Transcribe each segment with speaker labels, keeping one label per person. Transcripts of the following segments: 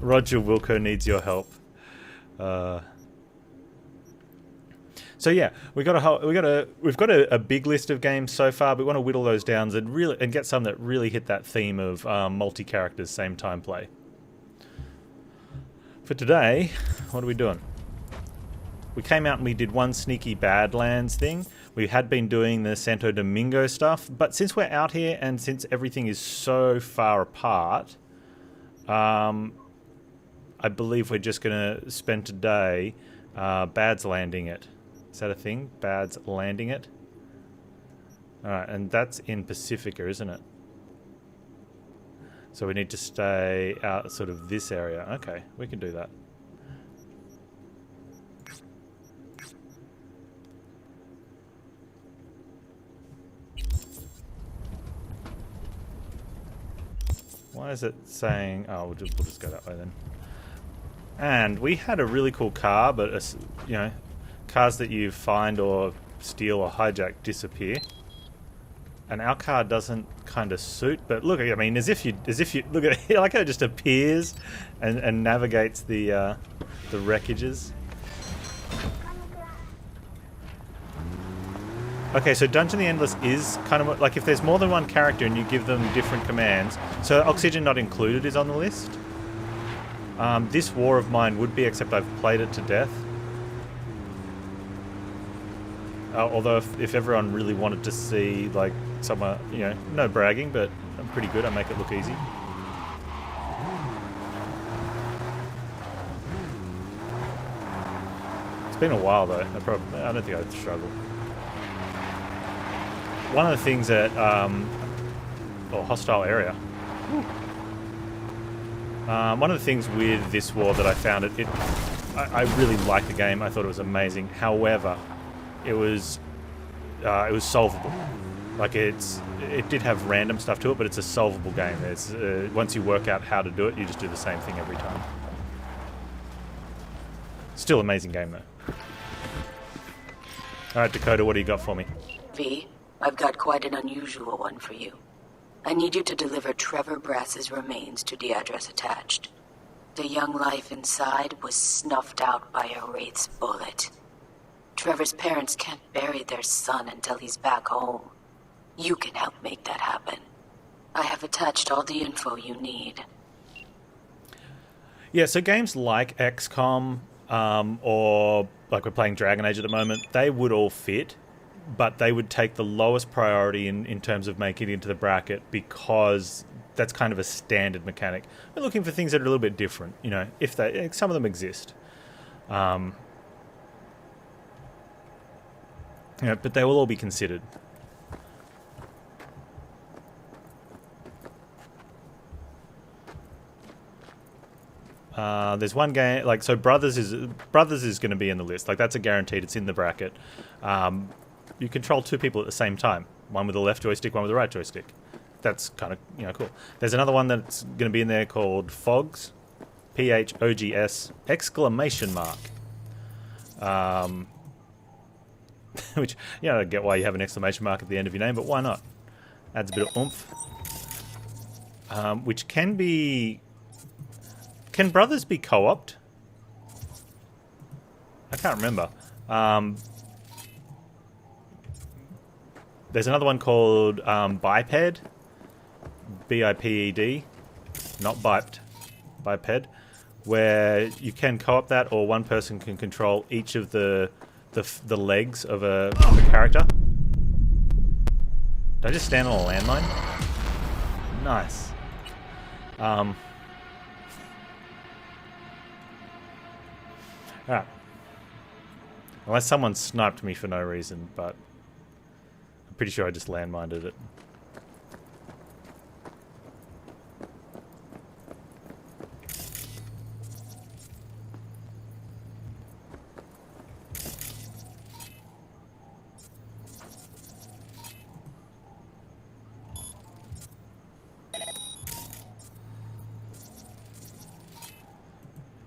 Speaker 1: Roger Wilco needs your help. So yeah, we've got a big list of games so far. But we want to whittle those down and get some that really hit that theme of multi characters, same time play. For today, what are we doing? We came out and we did one sneaky Badlands thing. We had been doing the Santo Domingo stuff, but since we're out here and since everything is so far apart, I believe we're just going to spend today Bad's landing it. Is that a thing? Bad's landing it? Alright, and that's in Pacifica, isn't it? So we need to stay out sort of this area. Okay, we can do that. Why is it saying... Oh, we'll just go that way then. And we had a really cool car, but, you know, cars that you find or steal or hijack disappear. And our car doesn't kind of suit, but look, I mean, as if you look at it, like how it just appears and navigates the wreckages. Okay, so Dungeon the Endless is kind of like if there's more than one character and you give them different commands. So Oxygen Not Included is on the list. This War of Mine would be, except I've played it to death. Although if everyone really wanted to see like somewhere, you know, no bragging, but I'm pretty good. I make it look easy. It's been a while though. I don't think I'd struggle. One of the things that hostile area. One of the things with this war that I found I really liked the game. I thought it was amazing. However, it was solvable. Like it did have random stuff to it, but it's a solvable game. It's once you work out how to do it, you just do the same thing every time. Still amazing game though. All right, Dakota, what do you got for me?
Speaker 2: V, I've got quite an unusual one for you. I need you to deliver Trevor Brass's remains to the address attached. The young life inside was snuffed out by a Wraith's bullet. Trevor's parents can't bury their son until he's back home. You can help make that happen. I have attached all the info you need.
Speaker 1: Yeah, so games like XCOM, or like we're playing Dragon Age at the moment, they would all fit, but they would take the lowest priority in terms of making it into the bracket because that's kind of a standard mechanic. We're looking for things that are a little bit different, you know, if some of them exist. Yeah, but they will all be considered. There's one game like so. Brothers is going to be in the list. Like that's a guaranteed. It's in the bracket. You control two people at the same time. One with the left joystick, one with the right joystick. That's kind of cool. There's another one that's going to be in there called Phogs, PHOGS exclamation mark. Which, you know, I get why you have an exclamation mark at the end of your name, but why not? Adds a bit of oomph. Which can be... Can brothers be co-opted? I can't remember. There's another one called Biped. B-I-P-E-D. Not biped. Biped. Where you can co-op that, or one person can control each of the legs of a character. Did I just stand on a landmine? Nice. Alright. Unless someone sniped me for no reason, but I'm pretty sure I just landmined it.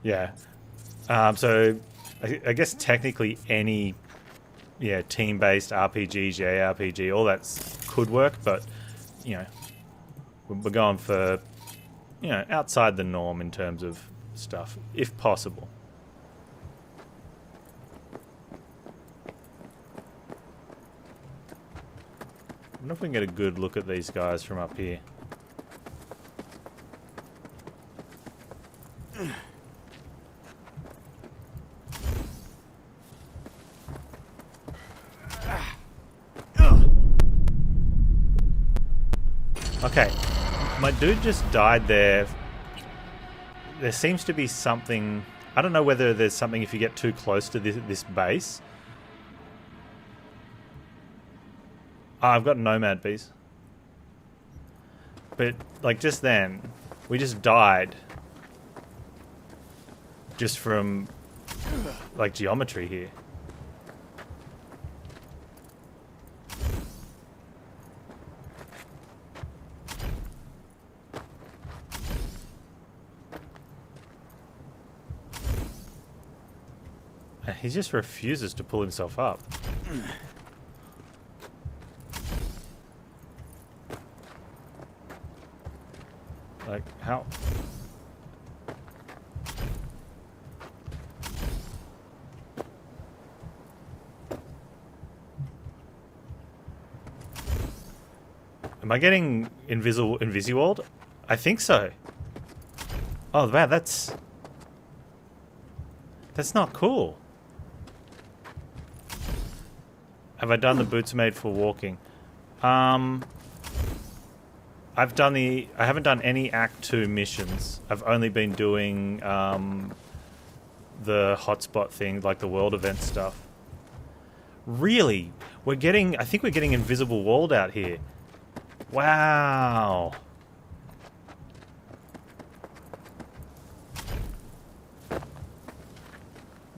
Speaker 1: Yeah. So I guess technically any team-based RPG, JRPG, all that could work, but you know, we're going for outside the norm in terms of stuff, if possible. I wonder if we can get a good look at these guys from up here. Okay, my dude just died there. There seems to be something... I don't know whether there's something if you get too close to this base. Oh, I've got Nomad bees. But, like, just then, we just died. Just from, like, geometry here. He just refuses to pull himself up. Like, how? Am I getting invisiwalled? I think so. Oh, man, that's not cool. Have I done the boots made for walking? I haven't done any Act 2 missions. I've only been doing the hotspot thing, like the world event stuff. Really? I think we're getting invisible walled out here. Wow.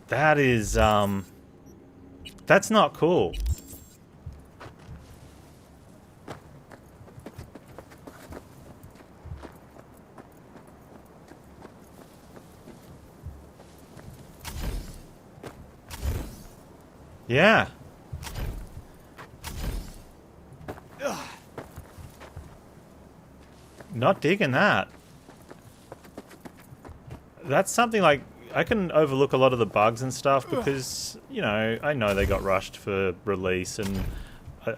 Speaker 1: That is, that's not cool. Yeah. Not digging that. That's something like... I can overlook a lot of the bugs and stuff because, you know, I know they got rushed for release and,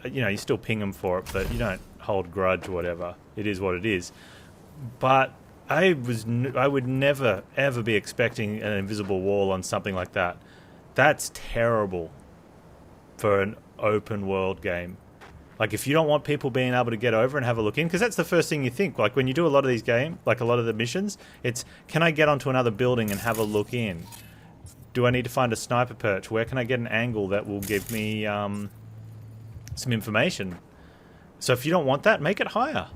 Speaker 1: you know, you still ping them for it, but you don't hold grudge or whatever. It is what it is. But I would never, ever be expecting an invisible wall on something like that. That's terrible for an open world game. Like, if you don't want people being able to get over and have a look in, because that's the first thing you think. Like, when you do a lot of these games, like a lot of the missions, it's, can I get onto another building and have a look in? Do I need to find a sniper perch? Where can I get an angle that will give me some information? So if you don't want that, make it higher.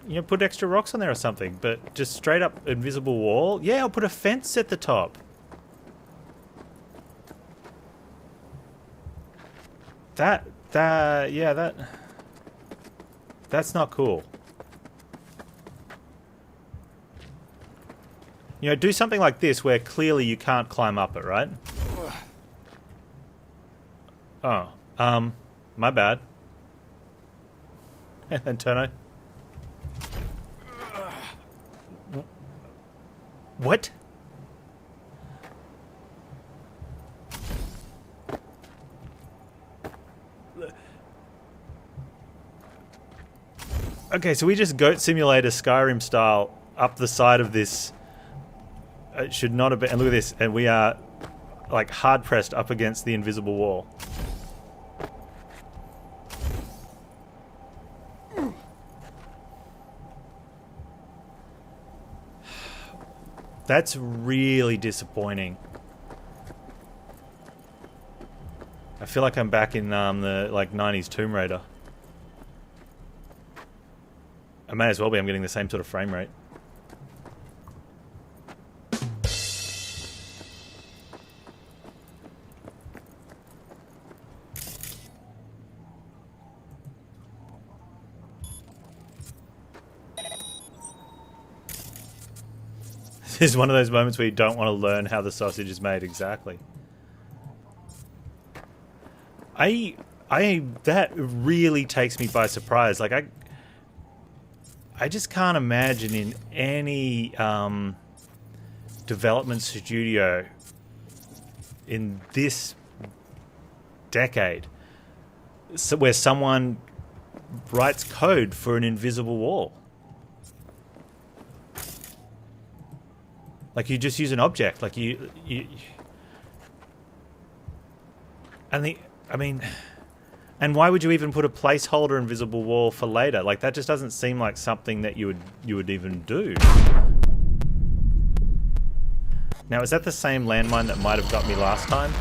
Speaker 1: You know, put extra rocks on there or something. But just straight up invisible wall? Yeah, I'll put a fence at the top. That's not cool. You know, do something like this where clearly you can't climb up it, right? Oh, my bad. And then Turno. What? Okay, so we just Goat Simulator Skyrim style up the side of this. It should not have been. And look at this. And we are like hard pressed up against the invisible wall. That's really disappointing. I feel like I'm back in the like 90s Tomb Raider. I may as well be. I'm getting the same sort of frame rate. This is one of those moments where you don't want to learn how the sausage is made exactly. That really takes me by surprise. Like, I just can't imagine in any development studio in this decade, so where someone writes code for an invisible wall. Like, you just use an object, like you and why would you even put a placeholder invisible wall for later? Like, that just doesn't seem like something that you would even do. Now, is that the same landmine that might have got me last time?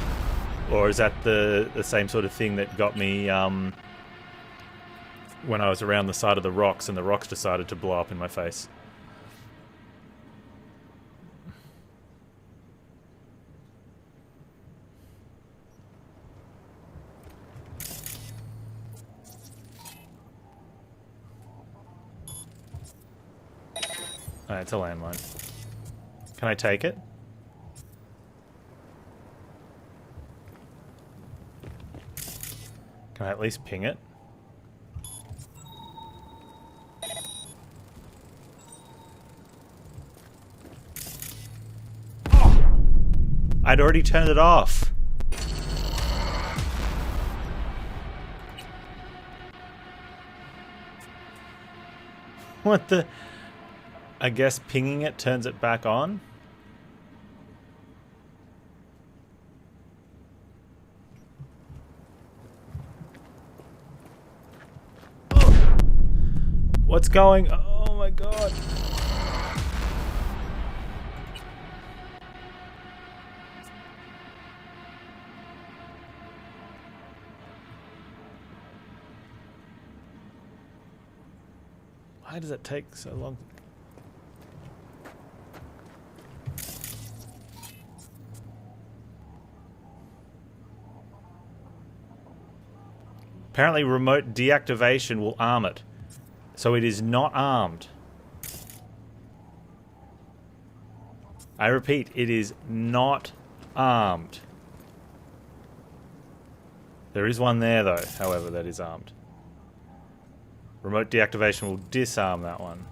Speaker 1: Or is that the same sort of thing that got me when I was around the side of the rocks and the rocks decided to blow up in my face? Alright, it's a landmine. Can I take it? Can I at least ping it? I'd already turned it off. What the... I guess pinging it turns it back on? What's going... Oh my god. Why does it take so long? Apparently remote deactivation will arm it. So it is not armed. I repeat, it is not armed. There is one there though, however, that is armed. Remote deactivation will disarm that one.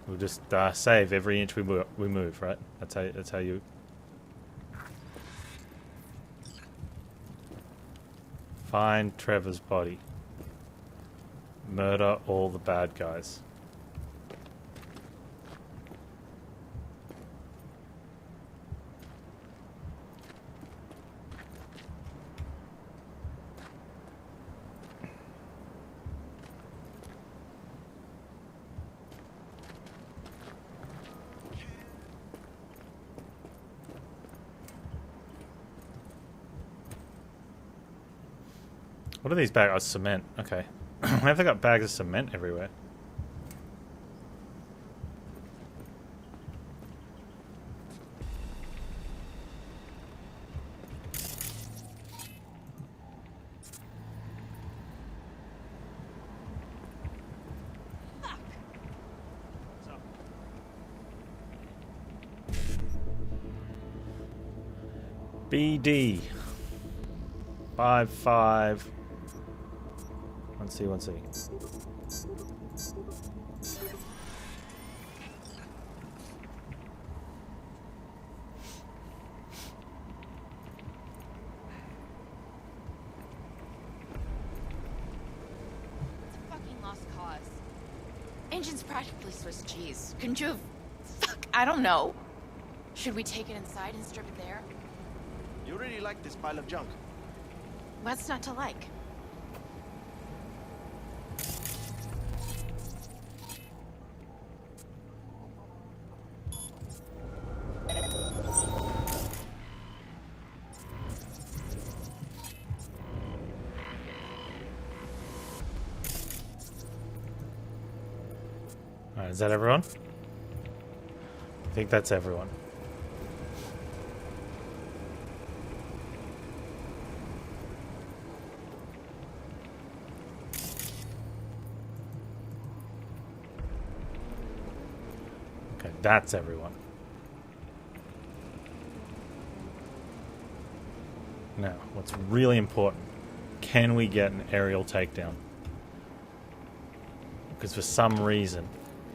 Speaker 1: We'll just save every inch we move, right? That's how you... Find Trevor's body. Murder all the bad guys. What are these bags? Oh, cement. Okay. Why have they got bags of cement everywhere? BD 55 1C 1C.
Speaker 3: Fucking lost cause. Engine's practically Swiss cheese. Couldn't you have... Fuck, I don't know. Should we take it inside and strip it there?
Speaker 4: You really like this pile of junk?
Speaker 3: What's not to like?
Speaker 1: Alright, is that everyone? I think that's everyone. Okay, that's everyone. Now, what's really important, can we get an aerial takedown? Because for some reason,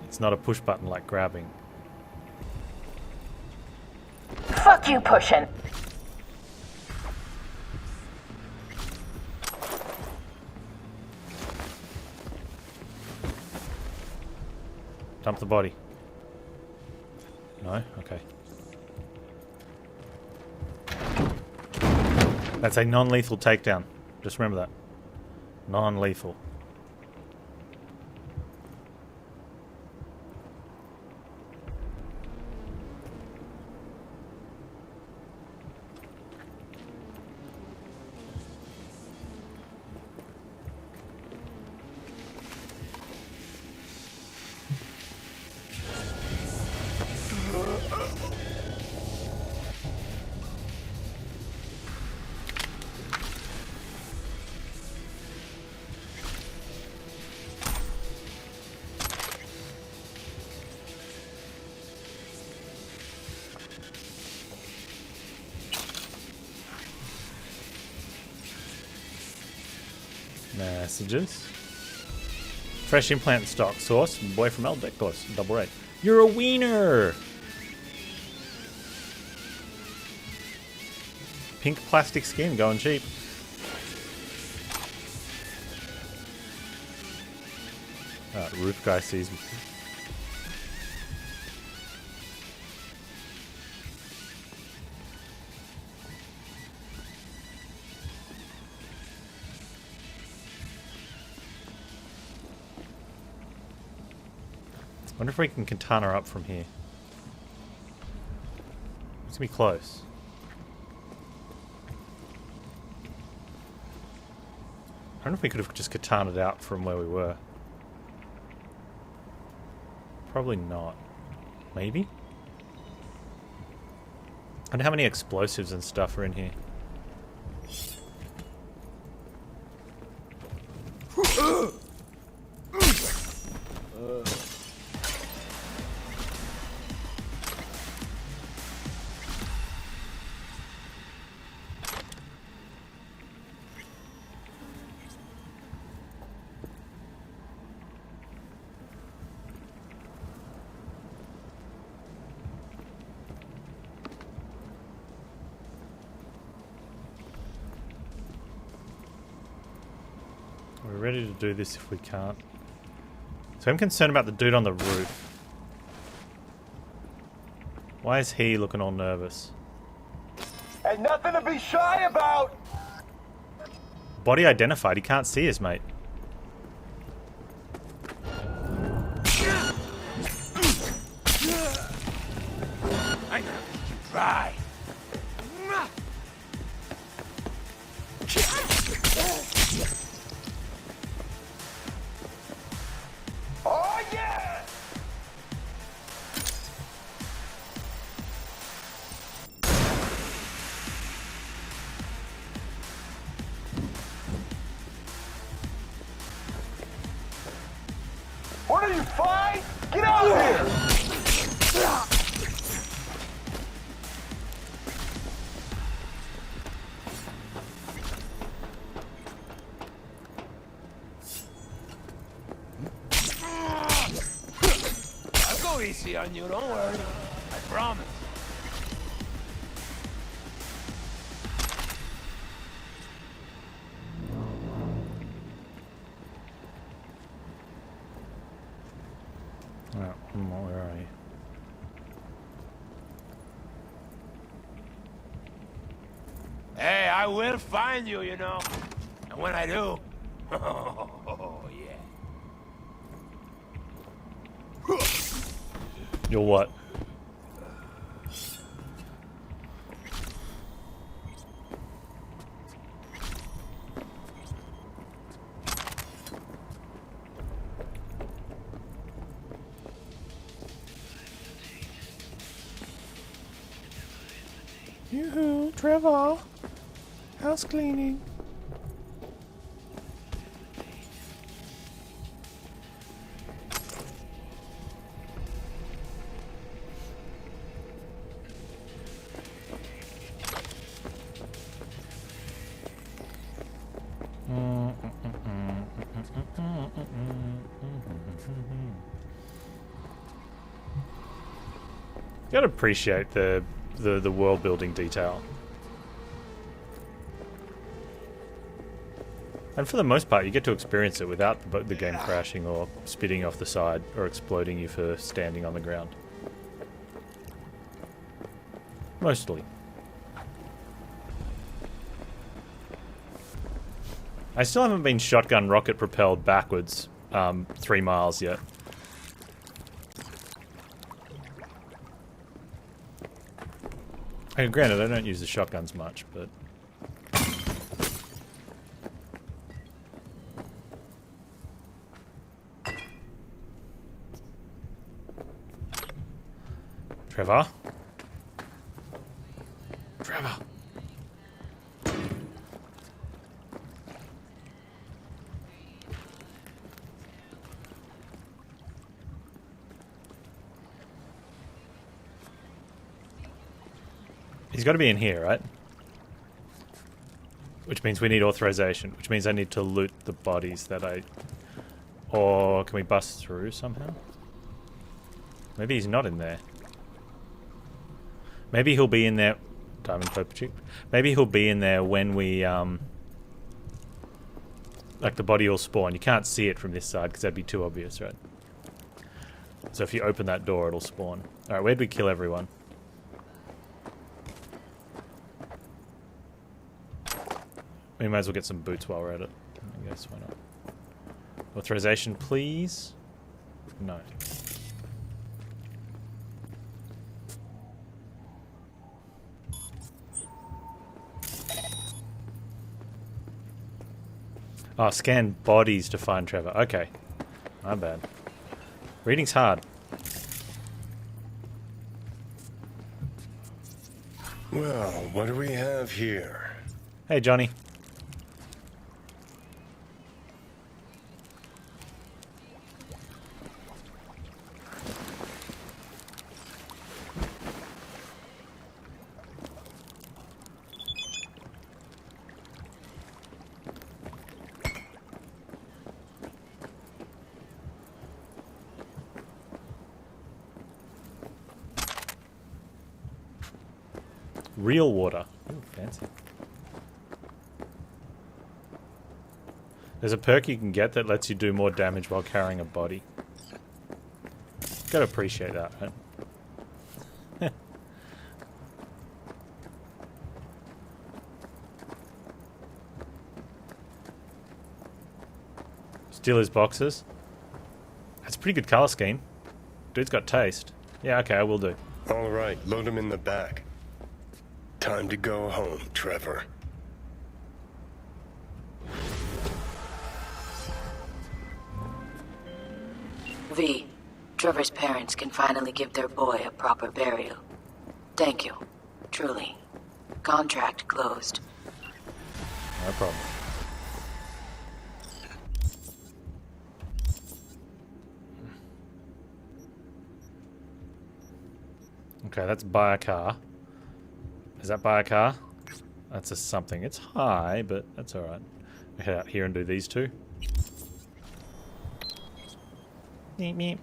Speaker 1: it's not a push button like grabbing.
Speaker 5: Fuck you pushing.
Speaker 1: Dump the body. No? Okay. That's a non-lethal takedown. Just remember that. Non-lethal. Messages. Fresh implant stock source. Boy from Eldeckos. Double rate. You're a wiener! Pink plastic skin going cheap. Roof guy sees me. Wonder if we can katana up from here. It's gonna be close. I wonder if we could have just katanaed out from where we were. Probably not. Maybe? I wonder how many explosives and stuff are in here. We're ready to do this if we can't. So I'm concerned about the dude on the roof. Why is he looking all nervous?
Speaker 6: Ain't nothing to be shy about!
Speaker 1: Body identified. He can't see us, mate.
Speaker 6: I try. Oh yeah! What are you, fine? Get out of here! I'll go easy on you, don't worry. I promise.
Speaker 1: Where are you?
Speaker 6: Hey, I will find you, you know. And when I do, oh yeah.
Speaker 1: You're what? Yoo-hoo, Trevor. House cleaning. You gotta appreciate the world building detail. And for the most part, you get to experience it without the game crashing or spitting off the side or exploding you for standing on the ground. Mostly. I still haven't been shotgun rocket propelled backwards 3 miles yet. And granted, I don't use the shotguns much, but... Trevor? Trevor! He's got to be in here, right? Which means we need authorization. Which means I need to loot the bodies that I... Or can we bust through somehow? Maybe he's not in there. Maybe he'll be in there... Diamond Pope. Maybe he'll be in there when we... Like the body will spawn. You can't see it from this side because that'd be too obvious, right? So if you open that door, it'll spawn. Alright, where'd we kill everyone? We might as well get some boots while we're at it. I guess, why not? Authorization, please? No. Oh, scan bodies to find Trevor. Okay. My bad. Reading's hard.
Speaker 7: Well, what do we have here?
Speaker 1: Hey, Johnny. Real water. Ooh, fancy. There's a perk you can get that lets you do more damage while carrying a body. Gotta appreciate that, right? Steal his boxes. That's a pretty good color scheme. Dude's got taste. Yeah, okay, I will do.
Speaker 7: All right, load him in the back. Time to go home, Trevor.
Speaker 2: V, Trevor's parents can finally give their boy a proper burial. Thank you. Truly. Contract closed.
Speaker 1: No problem. Okay, that's buy a car. Is that buy a car? That's a something. It's high, but that's alright. We head out here and do these two. Meep, meep.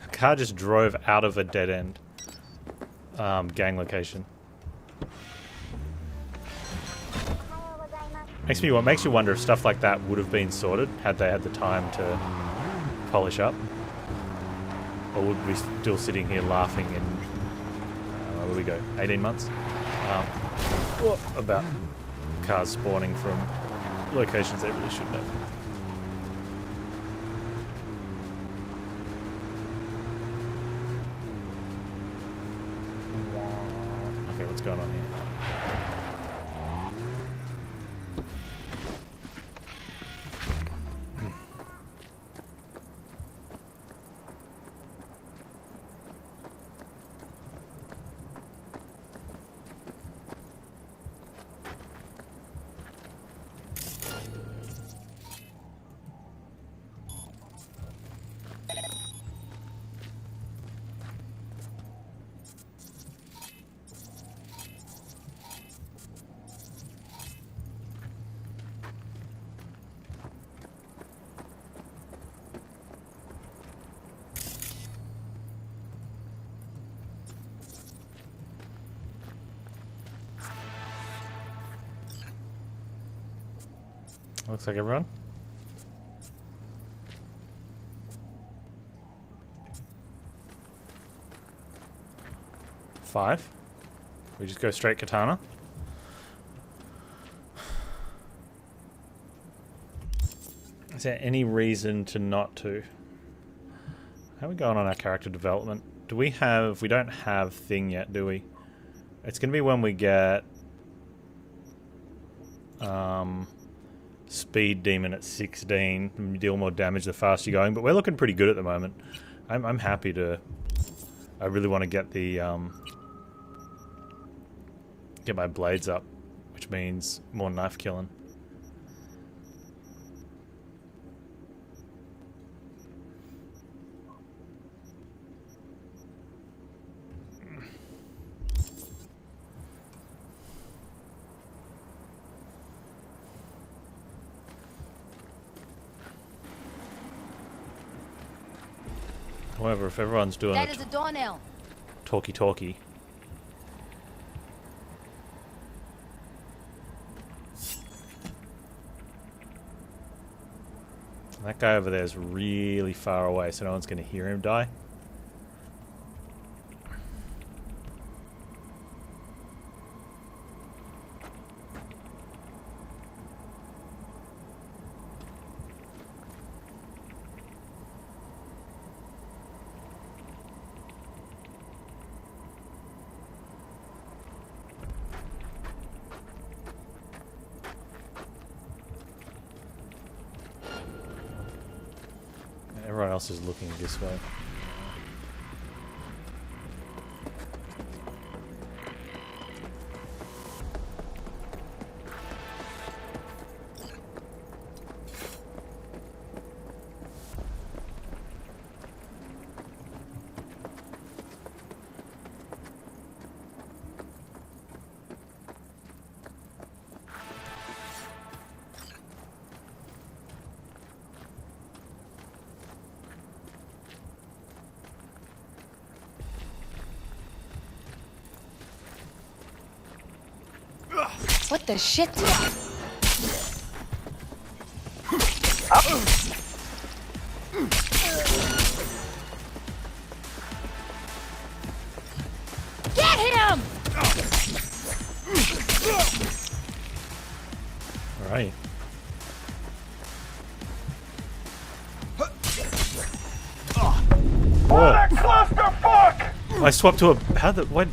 Speaker 1: A car just drove out of a dead end gang location. Makes you wonder if stuff like that would have been sorted had they had the time to polish up, or would we still sitting here laughing in where we go 18 months about cars spawning from locations they really shouldn't have. Okay, what's going on here? Looks like everyone. Five. We just go straight katana. Is there any reason to not to? How are we going on our character development? Do we have... We don't have thing yet, do we? It's going to be when we get... Speed demon at 16. Deal more damage the faster you're going. But we're looking pretty good at the moment. I'm happy to... I really want to get the... get my blades up. Which means more knife killing. However, if everyone's doing
Speaker 8: That is a doornail.
Speaker 1: talkie, that guy over there is really far away, so no one's going to hear him die. Everyone else is looking this way.
Speaker 8: What the shit? Get him!
Speaker 1: All right. What a clusterfuck! I swapped to a... How the... What?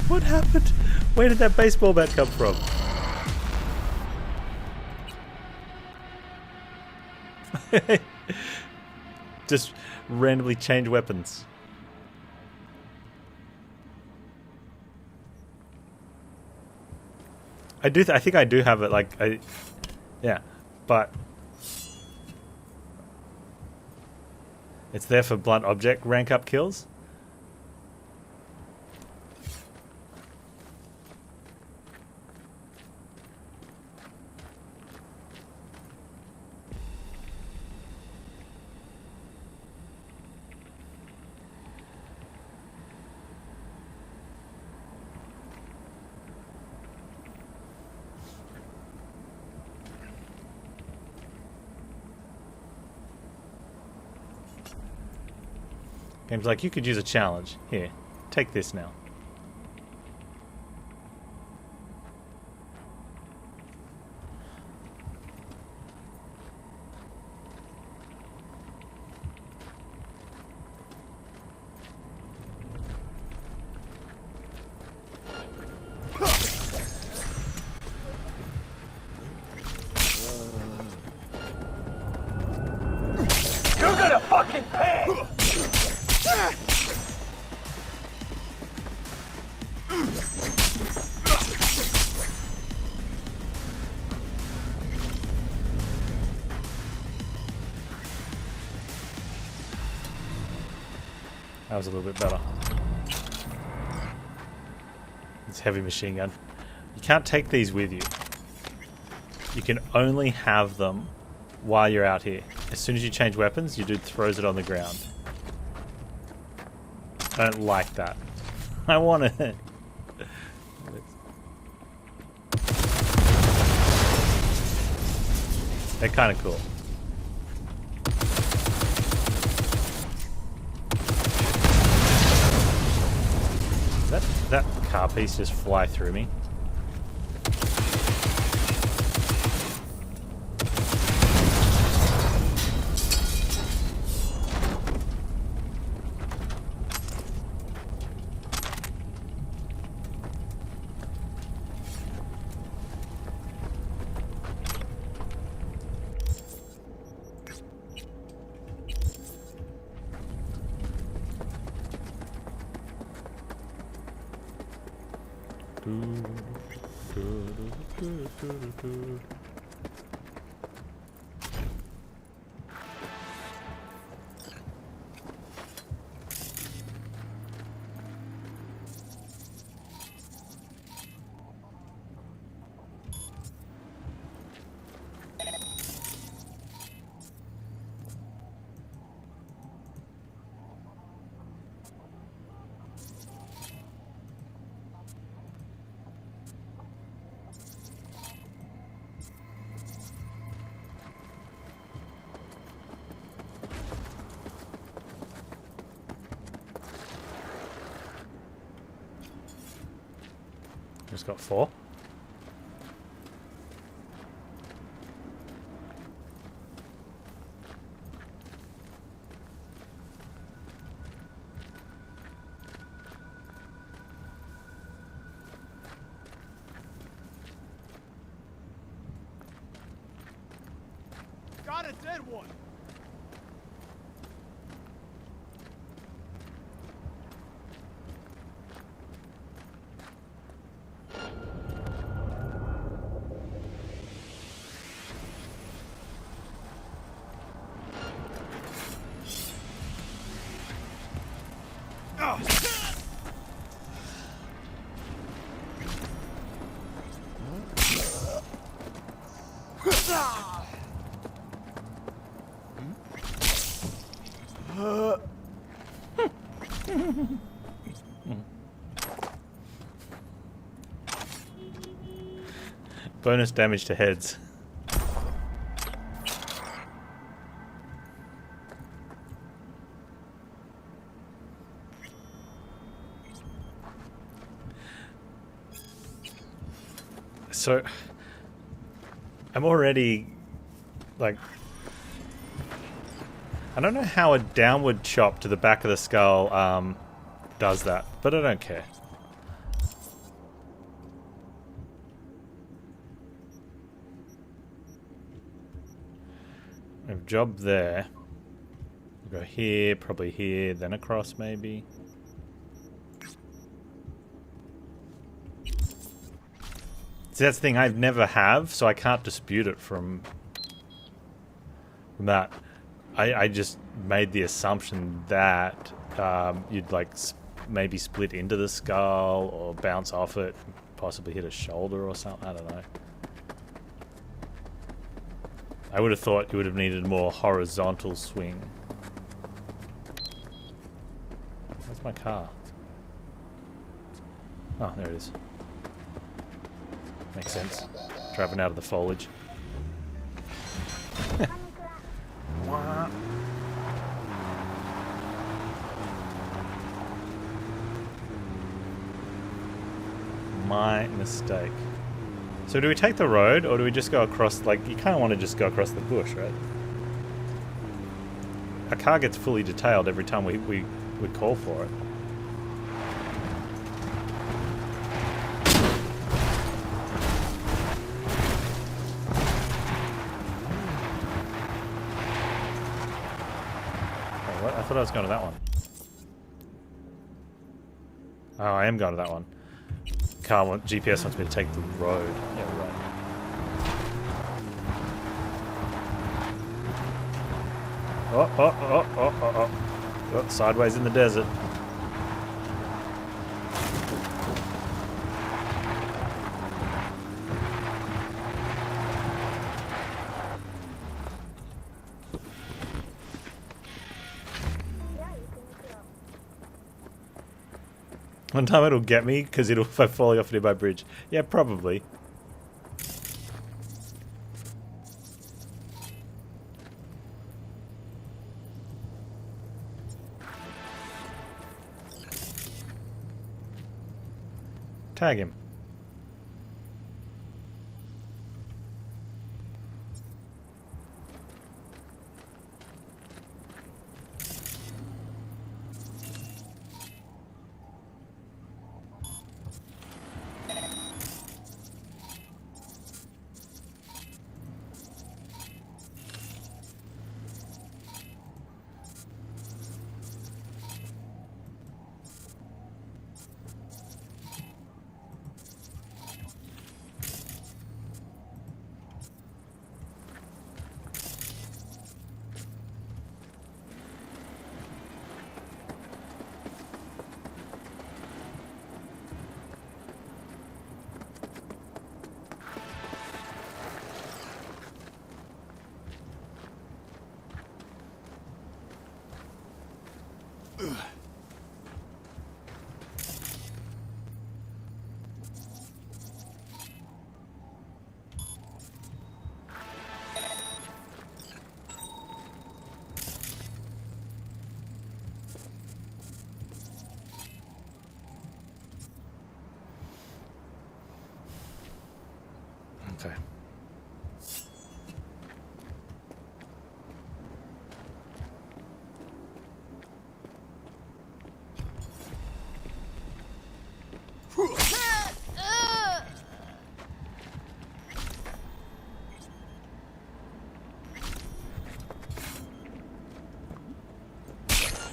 Speaker 1: What happened? Where did that baseball bat come from? Just randomly change weapons. I think I do have it. Yeah, but it's there for blunt object rank up kills. Game's like, you could use a challenge. Here, take this now.
Speaker 6: You're gonna fucking pay!
Speaker 1: That was a little bit better. It's heavy machine gun. You can't take these with you. You can only have them while you're out here. As soon as you change weapons, your dude throws it on the ground. I don't like that. I want it. They're kind of cool. That car piece just fly through me. Just got 4.
Speaker 4: Got a dead one.
Speaker 1: Bonus damage to heads. So I'm already like, I don't know how a downward chop to the back of the skull does that, but I don't care. I have a job there. We'll go here, probably here, then across maybe. See, that's the thing, I've never have, so I can't dispute it from that. I just made the assumption that you'd like maybe split into the skull or bounce off it, possibly hit a shoulder or something, I don't know. I would have thought you would have needed a more horizontal swing. Where's my car? Oh, there it is. Makes sense. Driving out of the foliage. My mistake. So do we take the road, or do we just go across, like, you kind of want to just go across the bush, right? Our car gets fully detailed every time we call for it. Oh, what? I thought I was going to that one. Oh, I am going to that one. GPS wants me to take the road. Yeah, right. Oh, sideways in the desert. One time it'll get me because it'll if I fall off a nearby bridge. Yeah, probably. Tag him. Okay.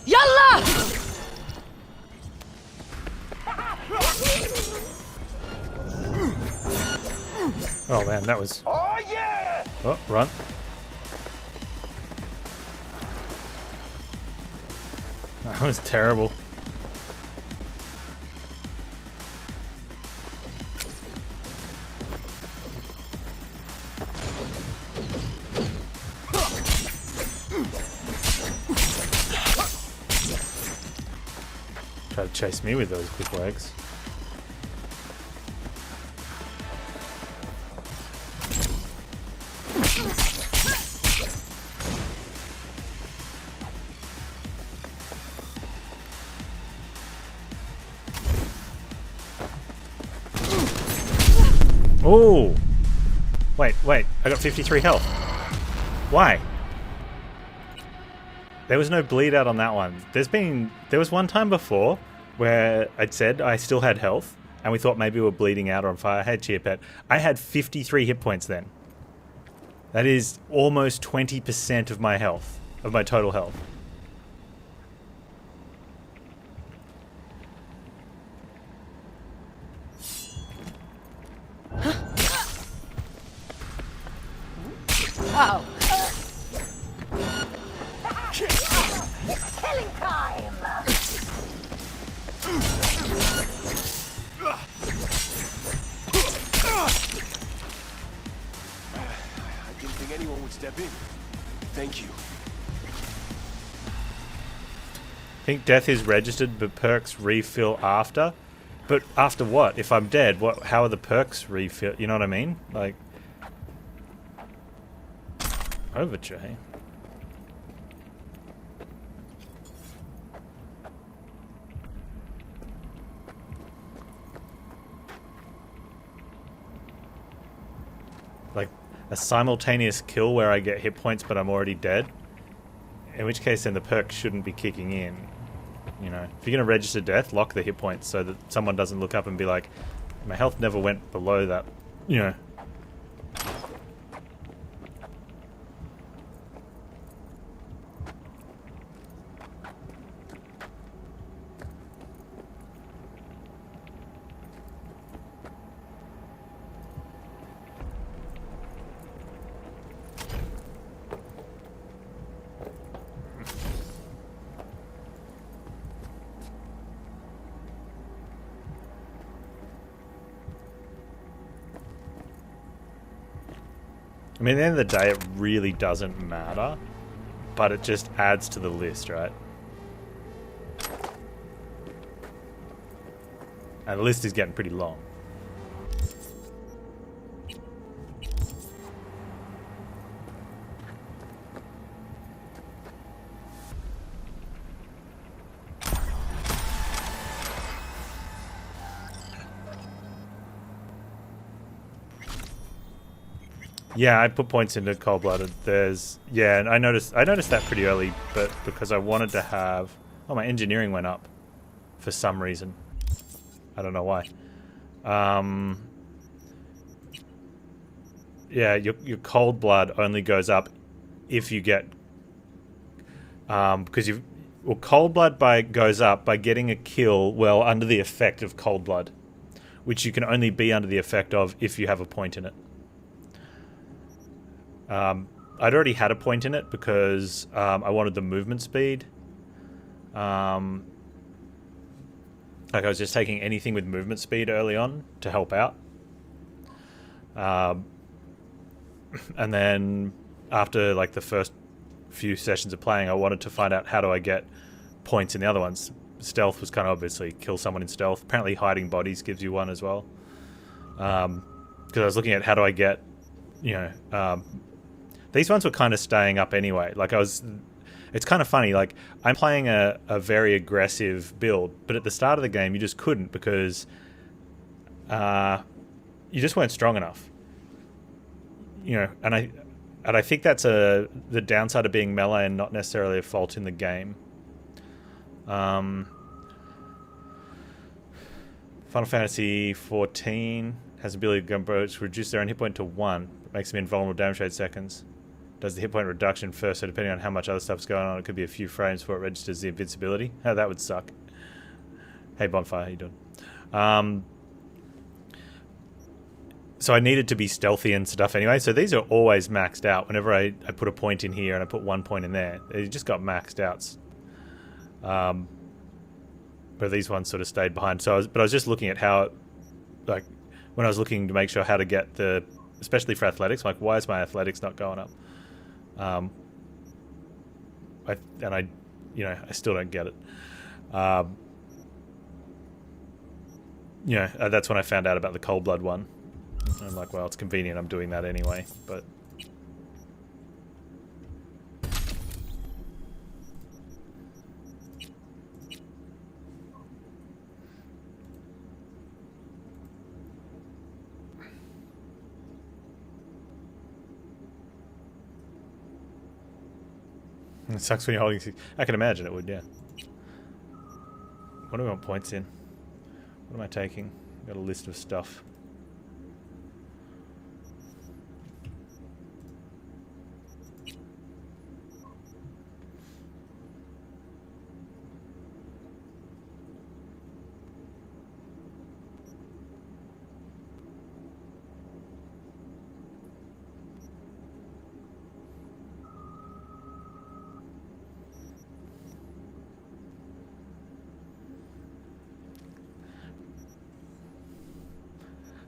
Speaker 8: Yalla!
Speaker 1: Oh man, that was...
Speaker 6: Oh yeah!
Speaker 1: Oh, run. That was terrible. Try to chase me with those quick legs. Oh! Wait, I got 53 health. Why? There was no bleed out on that one. There was one time before where I'd said I still had health and we thought maybe we were bleeding out on fire. Hey, Cheer Pet. I had 53 hit points then. That is almost 20% of my health, of my total health.
Speaker 8: Oh.
Speaker 5: Killing time!
Speaker 6: I didn't think anyone would step in. Thank you.
Speaker 1: I think death is registered, but perks refill after. But after what? If I'm dead, what? How are the perks refill? You know what I mean? Like... Overture, hey? Like a simultaneous kill where I get hit points but I'm already dead. In which case then the perk shouldn't be kicking in. You know, if you're going to register death, lock the hit points so that someone doesn't look up and be like, my health never went below that, you know. I mean, at the end of the day, it really doesn't matter, but it just adds to the list, right? And the list is getting pretty long. Yeah, I put points into cold-blooded. And I noticed that pretty early, but because I wanted to have... Oh, my engineering went up for some reason. I don't know why. Yeah, your cold blood only goes up if you get... because cold blood goes up by getting a kill well under the effect of cold blood, which you can only be under the effect of if you have a point in it. I'd already had a point in it because I wanted the movement speed. Like I was just taking anything with movement speed early on to help out. And then after like the first few sessions of playing, I wanted to find out how do I get points in the other ones. Stealth was kind of obviously kill someone in stealth. Apparently hiding bodies gives you one as well. Because I was looking at how do I get, these ones were kind of staying up anyway. It's kind of funny, like, I'm playing a very aggressive build, but at the start of the game, you just couldn't because you just weren't strong enough. And I think that's the downside of being melee and not necessarily a fault in the game. Final Fantasy 14 has the ability to reduce their own hit point to 1. It makes them invulnerable to damage rate seconds. Does the hit point reduction first, so depending on how much other stuff's going on, it could be a few frames before it registers the invincibility. Oh, that would suck. Hey, Bonfire, how you doing? So I needed to be stealthy and stuff anyway, so these are always maxed out. Whenever I put a point in here and I put 1 point in there, they just got maxed out. But these ones sort of stayed behind. So I was just looking at how, like, when I was looking to make sure how to get especially for athletics, like, why is my athletics not going up? I still don't get it. That's when I found out about the cold blood one. I'm like, well, it's convenient. I'm doing that anyway. But it sucks when you're holding... I can imagine it would, yeah. What do we want points in? What am I taking? Got a list of stuff.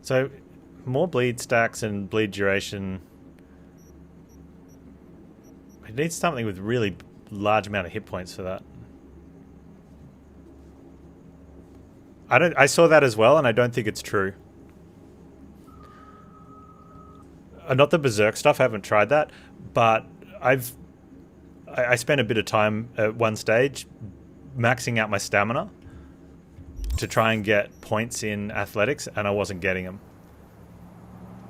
Speaker 1: So, more bleed stacks and bleed duration. It needs something with really large amount of hit points for that. I saw that as well, and I don't think it's true. Not the Berserk stuff. I haven't tried that, but I spent a bit of time at one stage maxing out my stamina to try and get points in athletics, and I wasn't getting them.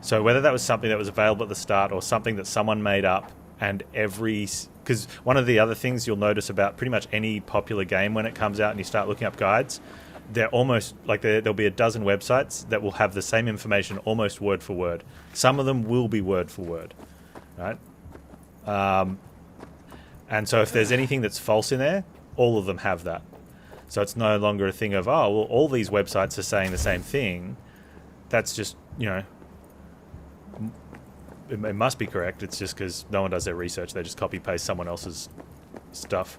Speaker 1: So whether that was something that was available at the start or something that someone made up, and because one of the other things you'll notice about pretty much any popular game when it comes out and you start looking up guides, they're almost like there'll be a dozen websites that will have the same information almost word for word. Some of them will be word for word, right? And so if there's anything that's false in there, all of them have that. So it's no longer a thing of, oh, well, all these websites are saying the same thing. That's just, it must be correct. It's just because no one does their research. They just copy-paste someone else's stuff.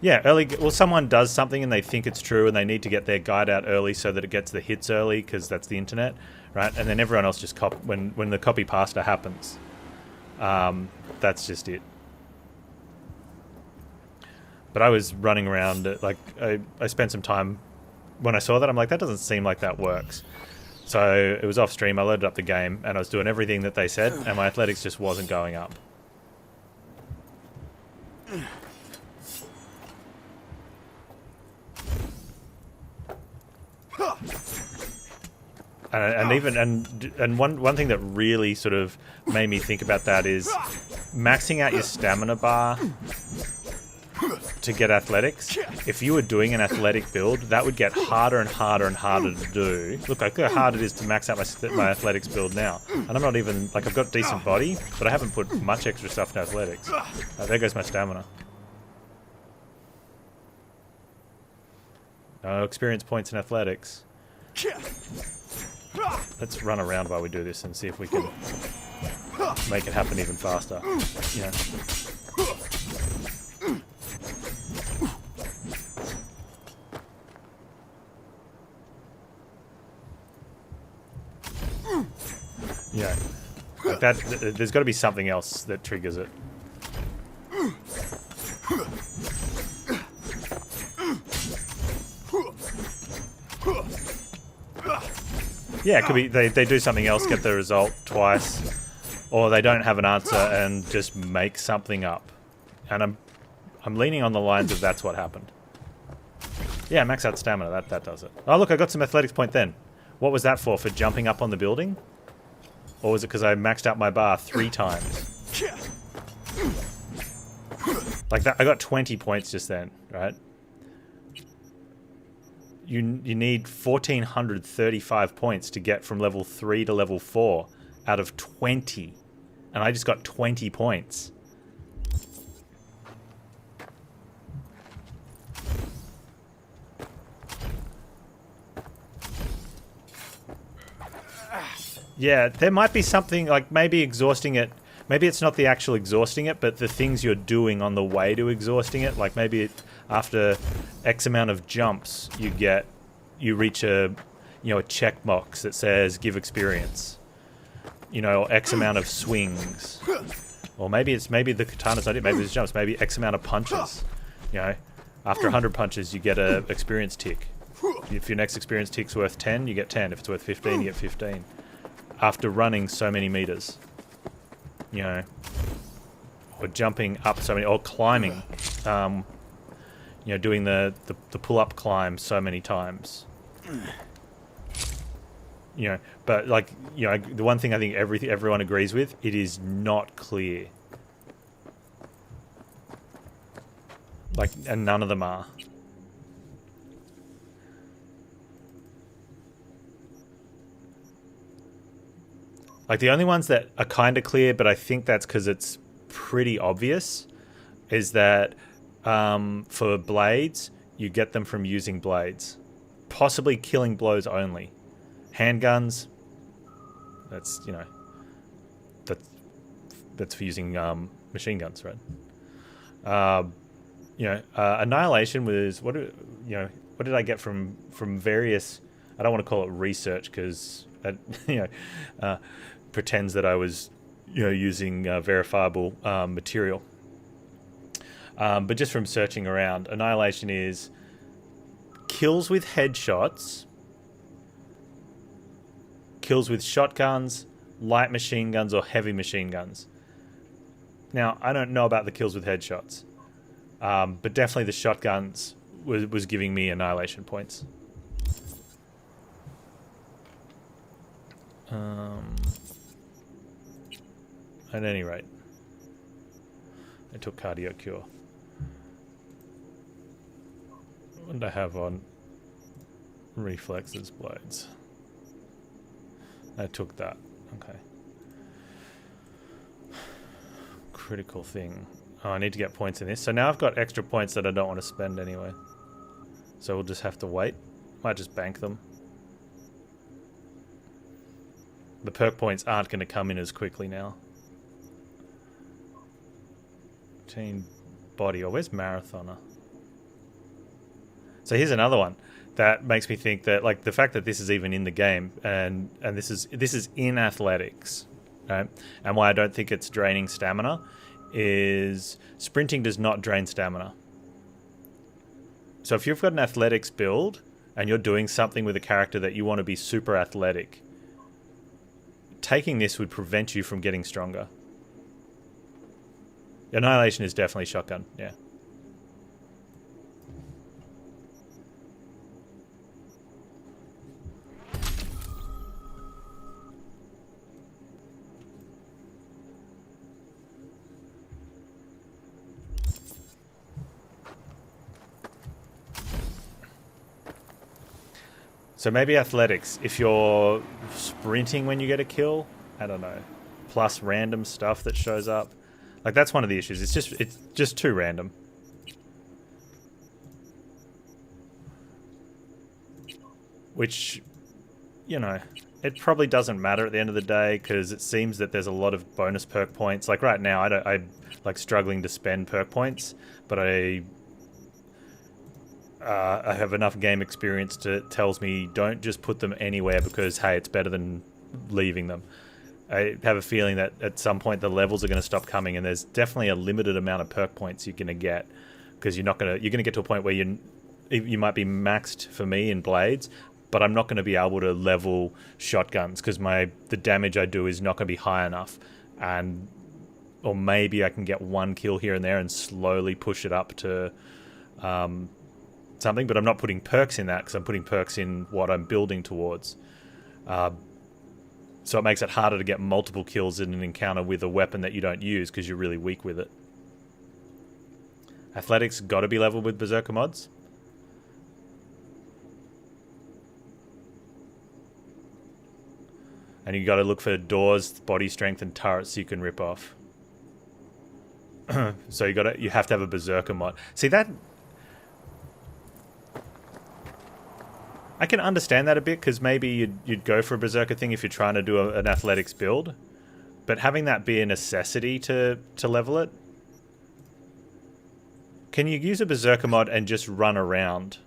Speaker 1: Yeah, someone does something and they think it's true and they need to get their guide out early so that it gets the hits early because that's the internet, right? And then everyone else just when the copy-pasta happens, that's just it. But I was running around, like, I spent some time, when I saw that, I'm like, that doesn't seem like that works. So it was off stream, I loaded up the game, and I was doing everything that they said, and my athletics just wasn't going up. And one thing that really sort of made me think about that is maxing out your stamina bar to get athletics. If you were doing an athletic build, that would get harder and harder and harder to do. Look how hard it is to max out my athletics build now. And I'm not even, like, I've got decent body, but I haven't put much extra stuff in athletics. There goes my stamina. No experience points in athletics. Let's run around while we do this and see if we can make it happen even faster. Yeah. Yeah. Like that, there's got to be something else that triggers it. Yeah, it could be they do something else, get the result twice, or they don't have an answer and just make something up. And I'm leaning on the lines of that's what happened. Yeah, max out stamina, that does it. Oh look, I got some athletics point then. What was that for jumping up on the building? Or was it because I maxed out my bar 3 times? Like that, I got 20 points just then, right? You need 1,435 points to get from level 3 to level 4 out of 20. And I just got 20 points. Yeah, there might be something, like maybe exhausting it. Maybe it's not the actual exhausting it, but the things you're doing on the way to exhausting it. Like maybe after X amount of jumps, you reach a check box that says give experience. Or X amount of swings. Or maybe the katana's not it. Maybe it's jumps. Maybe X amount of punches. After 100 punches, you get a experience tick. If your next experience tick's worth 10, you get 10. If it's worth 15, you get 15. After running so many meters, or jumping up so many, or climbing, doing the pull-up climb so many times. But like, the one thing I think everyone agrees with, it is not clear. Like, and none of them are. Like, the only ones that are kind of clear, but I think that's because it's pretty obvious, is that for blades, you get them from using blades. Possibly killing blows only. Handguns, that's, that's for using machine guns, right? Annihilation was, what did I get from various, I don't want to call it research, because, pretends that I was, using verifiable material. But just from searching around, Annihilation is kills with headshots, kills with shotguns, light machine guns, or heavy machine guns. Now, I don't know about the kills with headshots, but definitely the shotguns was giving me Annihilation points. At any rate, I took cardio cure. What did I have on reflexes blades? I took that. Okay. Critical thing. Oh, I need to get points in this. So now I've got extra points that I don't want to spend anyway. So we'll just have to wait. Might just bank them. The perk points aren't going to come in as quickly now. Teen body. Oh, where's marathoner? So here's another one that makes me think that, like, the fact that this is even in the game and this is in athletics, right? And why I don't think it's draining stamina is sprinting does not drain stamina. So if you've got an athletics build and you're doing something with a character that you want to be super athletic, taking this would prevent you from getting stronger. Annihilation is definitely shotgun, yeah. So maybe athletics, if you're sprinting when you get a kill, I don't know, plus random stuff that shows up. Like, that's one of the issues. It's just too random. Which, you know, it probably doesn't matter at the end of the day, because it seems that there's a lot of bonus perk points. Like right now, I'm like struggling to spend perk points, but I have enough game experience to tells me don't just put them anywhere because, hey, it's better than leaving them. I have a feeling that at some point the levels are going to stop coming, and there's definitely a limited amount of perk points you're going to get, because you're going to get to a point where you might be maxed for me in blades, but I'm not going to be able to level shotguns because the damage I do is not going to be high enough, or maybe I can get one kill here and there and slowly push it up to something, but I'm not putting perks in that because I'm putting perks in what I'm building towards. So it makes it harder to get multiple kills in an encounter with a weapon that you don't use because you're really weak with it. Athletics got to be leveled with Berserker mods. And you got to look for doors, body strength, and turrets you can rip off. So you have to have a Berserker mod. See that? I can understand that a bit, because maybe you'd go for a Berserker thing if you're trying to do an athletics build, but having that be a necessity to level it. Can you use a Berserker mod and just run around?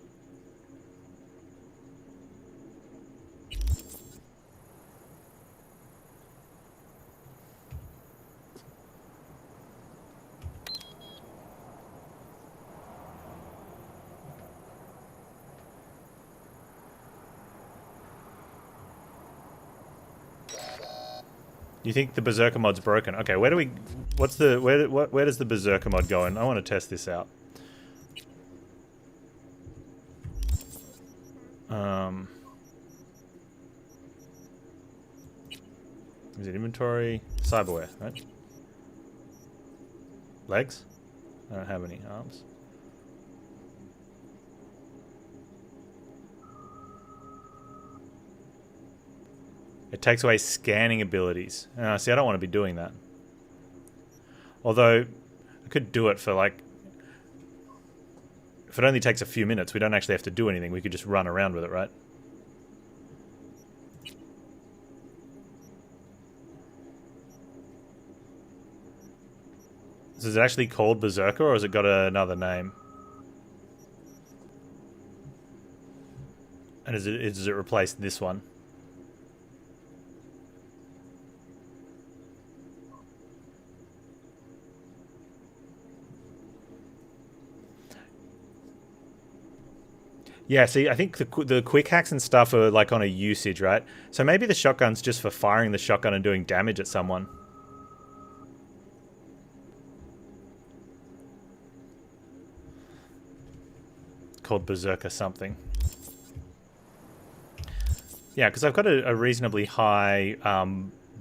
Speaker 1: You think the Berserker mod's broken? Okay, where does the Berserker mod go in? I want to test this out. Is it inventory? Cyberware, right? Legs? I don't have any arms. It takes away scanning abilities. See, I don't want to be doing that. Although, I could do it for like... If it only takes a few minutes, we don't actually have to do anything. We could just run around with it, right? So is it actually called Berserker, or has it got another name? And does it replace this one? Yeah, see, I think the quick hacks and stuff are like on a usage, right? So maybe the shotgun's just for firing the shotgun and doing damage at someone. Called Berserker something. Yeah, because I've got a reasonably high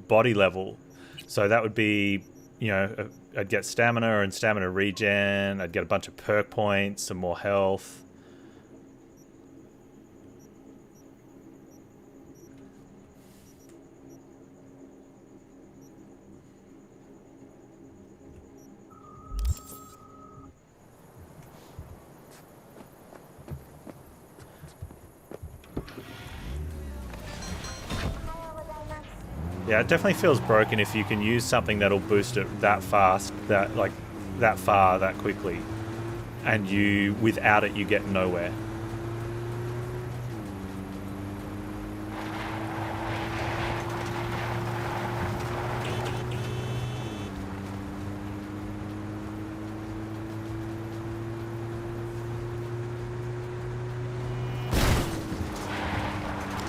Speaker 1: body level. So that would be, you know, I'd get stamina and stamina regen. I'd get a bunch of perk points, some more health. Yeah, it definitely feels broken if you can use something that'll boost it that fast, that far, that quickly, and without it, you get nowhere.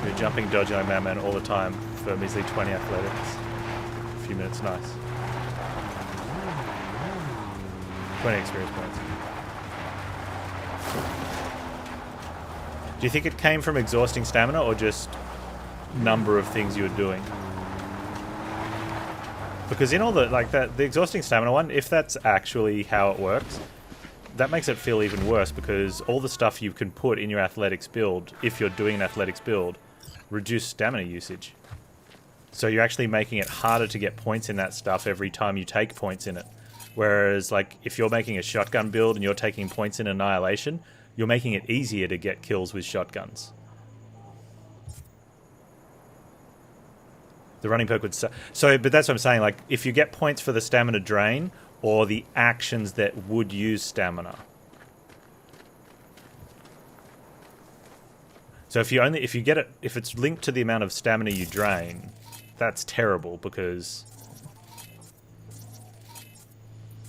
Speaker 1: You're jumping, dodging like madman all the time for measly 20 athletics. A few minutes, nice. 20 experience points. Do you think it came from exhausting stamina or just number of things you were doing? Because in all the, like that, the exhausting stamina one, if that's actually how it works, that makes it feel even worse because all the stuff you can put in your athletics build, if you're doing an athletics build, reduce stamina usage. So you're actually making it harder to get points in that stuff every time you take points in it. Whereas, like, if you're making a shotgun build and you're taking points in Annihilation, you're making it easier to get kills with shotguns. The running perk would... So, but that's what I'm saying, like, if you get points for the stamina drain or the actions that would use stamina. So if you get it, if it's linked to the amount of stamina you drain, that's terrible because...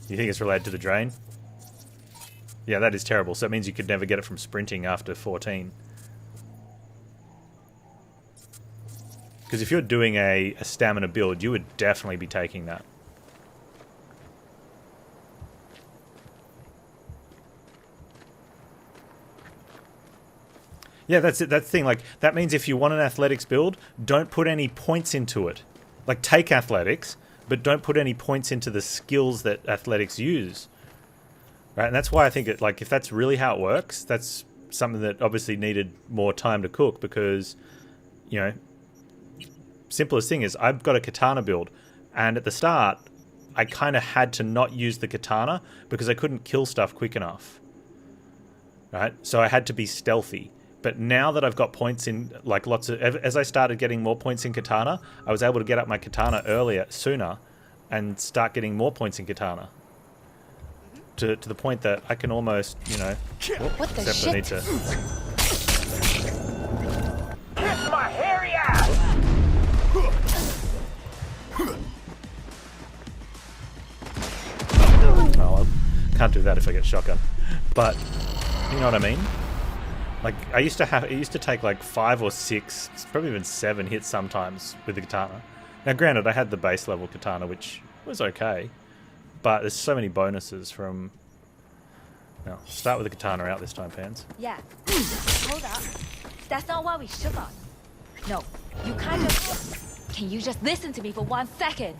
Speaker 1: You think it's related to the drain? Yeah, that is terrible. So it means you could never get it from sprinting after 14. Because if you're doing a stamina build, you would definitely be taking that. Yeah, that's it. That's the thing. Like, that means if you want an athletics build, don't put any points into it. Like, take athletics, but don't put any points into the skills that athletics use. Right? And that's why I think it, like, if that's really how it works, that's something that obviously needed more time to cook because, you know, simplest thing is I've got a katana build, and at the start, I kind of had to not use the katana because I couldn't kill stuff quick enough. Right? So I had to be stealthy. But now that I've got points in, like lots of, as I started getting more points in katana, I was able to get up my katana sooner, and start getting more points in katana. To the point that I can almost, you know,
Speaker 8: What the shit?
Speaker 1: I need to.
Speaker 6: Kiss my hairy ass!
Speaker 1: Oh, I can't do that if I get shotgun. But you know what I mean? Like, it used to take like 5 or 6, probably even 7 hits sometimes with the katana. Now, granted, I had the base level katana, which was okay, but there's so many bonuses from... Now, start with the katana out this time, Panz.
Speaker 8: Yeah. Hold up. That's not what we shook on. No, you kind of... Can you just listen to me for 1 second?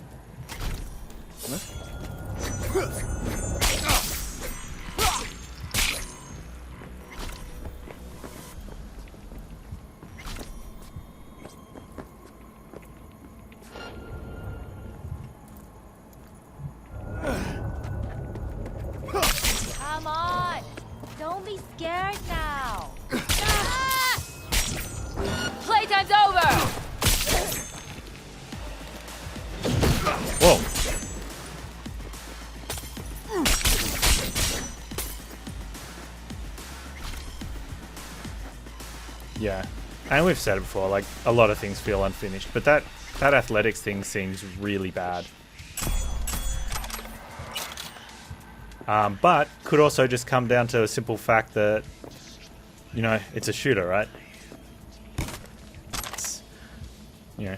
Speaker 8: Come on! Don't be scared now! Ah! Playtime's over!
Speaker 1: Whoa! Yeah, and we've said it before, like, a lot of things feel unfinished, but that athletics thing seems really bad. But could also just come down to a simple fact that, you know, it's a shooter, right? You know,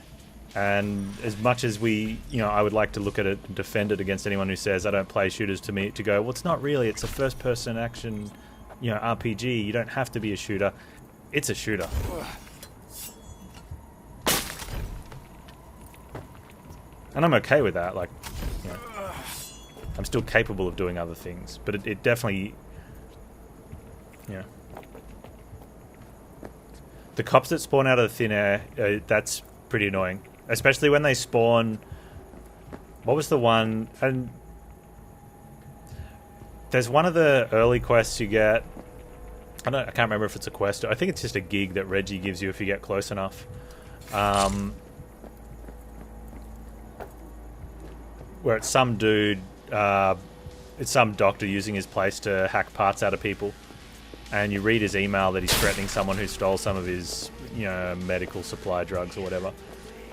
Speaker 1: and as much as we, you know, I would like to look at it and defend it against anyone who says I don't play shooters, to go, well, it's not really, it's a first-person action, you know, RPG. You don't have to be a shooter. It's a shooter. And I'm okay with that, like, you know. I'm still capable of doing other things, but it definitely, yeah. The cops that spawn out of the thin air, that's pretty annoying. Especially when they spawn... What was the one? And there's one of the early quests you get... I can't remember if it's a quest. I think it's just a gig that Reggie gives you if you get close enough. Where it's some dude... it's some doctor using his place to hack parts out of people, and you read his email that he's threatening someone who stole some of his, you know, medical supply drugs or whatever.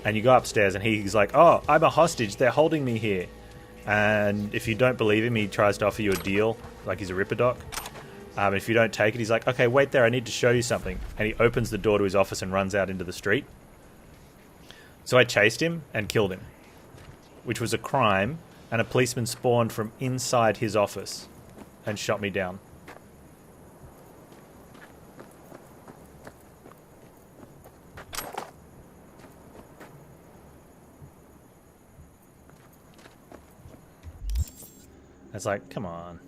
Speaker 1: And you go upstairs and he's like, "Oh, I'm a hostage. They're holding me here." And if you don't believe him, he tries to offer you a deal, like he's a Ripper Doc. If you don't take it, he's like, okay, wait there, I need to show you something. And he opens the door to his office and runs out into the street. So I chased him and killed him, which was a crime, and a policeman spawned from inside his office and shot me down. It's like, come on.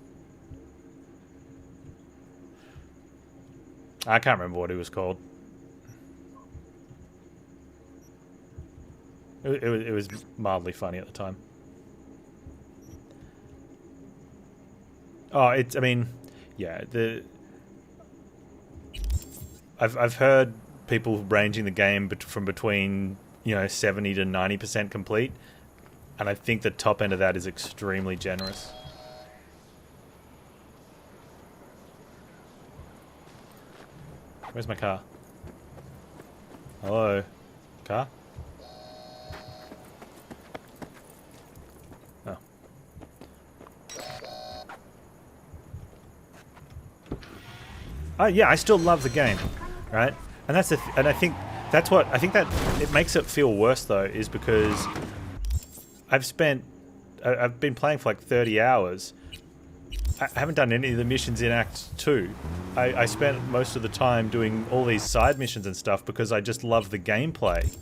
Speaker 1: I can't remember what he was called. It was mildly funny at the time. Oh, I mean, yeah, I've heard people ranging the game from between, 70 to 90% complete, and I think the top end of that is extremely generous. Where's my car? Hello? Car? Oh, yeah, I still love the game, right? And that's and I think that it makes it feel worse though, is because I've been playing for like 30 hours. I haven't done any of the missions in Act 2. I spent most of the time doing all these side missions and stuff because I just love the gameplay.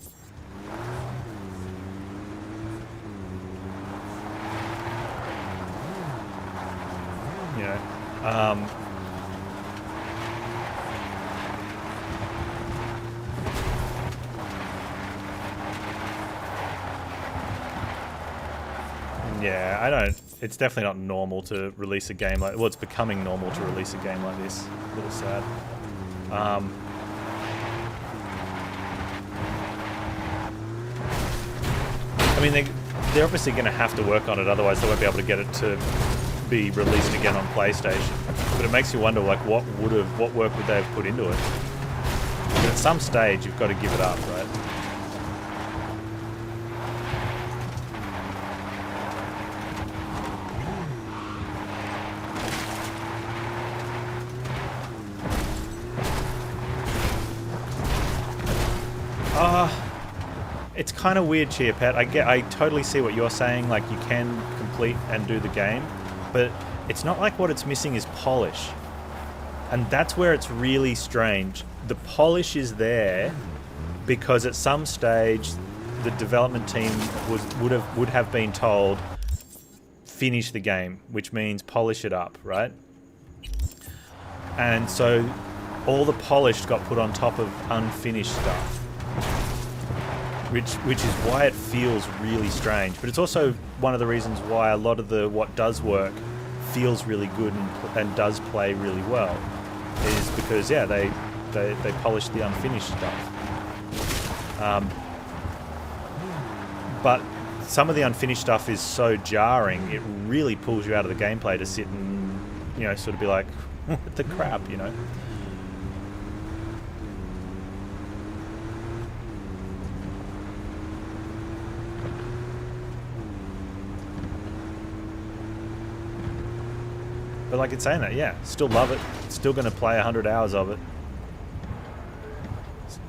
Speaker 1: Yeah, I don't... It's definitely not normal to release a game like... Well, it's becoming normal to release a game like this. A little sad. I mean, they're obviously going to have to work on it, otherwise they won't be able to get it to be released again on PlayStation. But it makes you wonder, like, what work would they have put into it? But at some stage, you've got to give it up, right? It's kind of weird, Chia Pet. I totally see what you're saying. Like, you can complete and do the game, but it's not like what it's missing is polish, and that's where it's really strange. The polish is there because at some stage the development team would have been told, finish the game, which means polish it up, right? And so all the polish got put on top of unfinished stuff. Which is why it feels really strange. But it's also one of the reasons why a lot of what does work feels really good and does play really well. Is because, yeah, they polish the unfinished stuff. But some of the unfinished stuff is so jarring, it really pulls you out of the gameplay to sit and, sort of be like, what the crap, But like it's saying that, yeah, still love it. Still going to play 100 hours of it.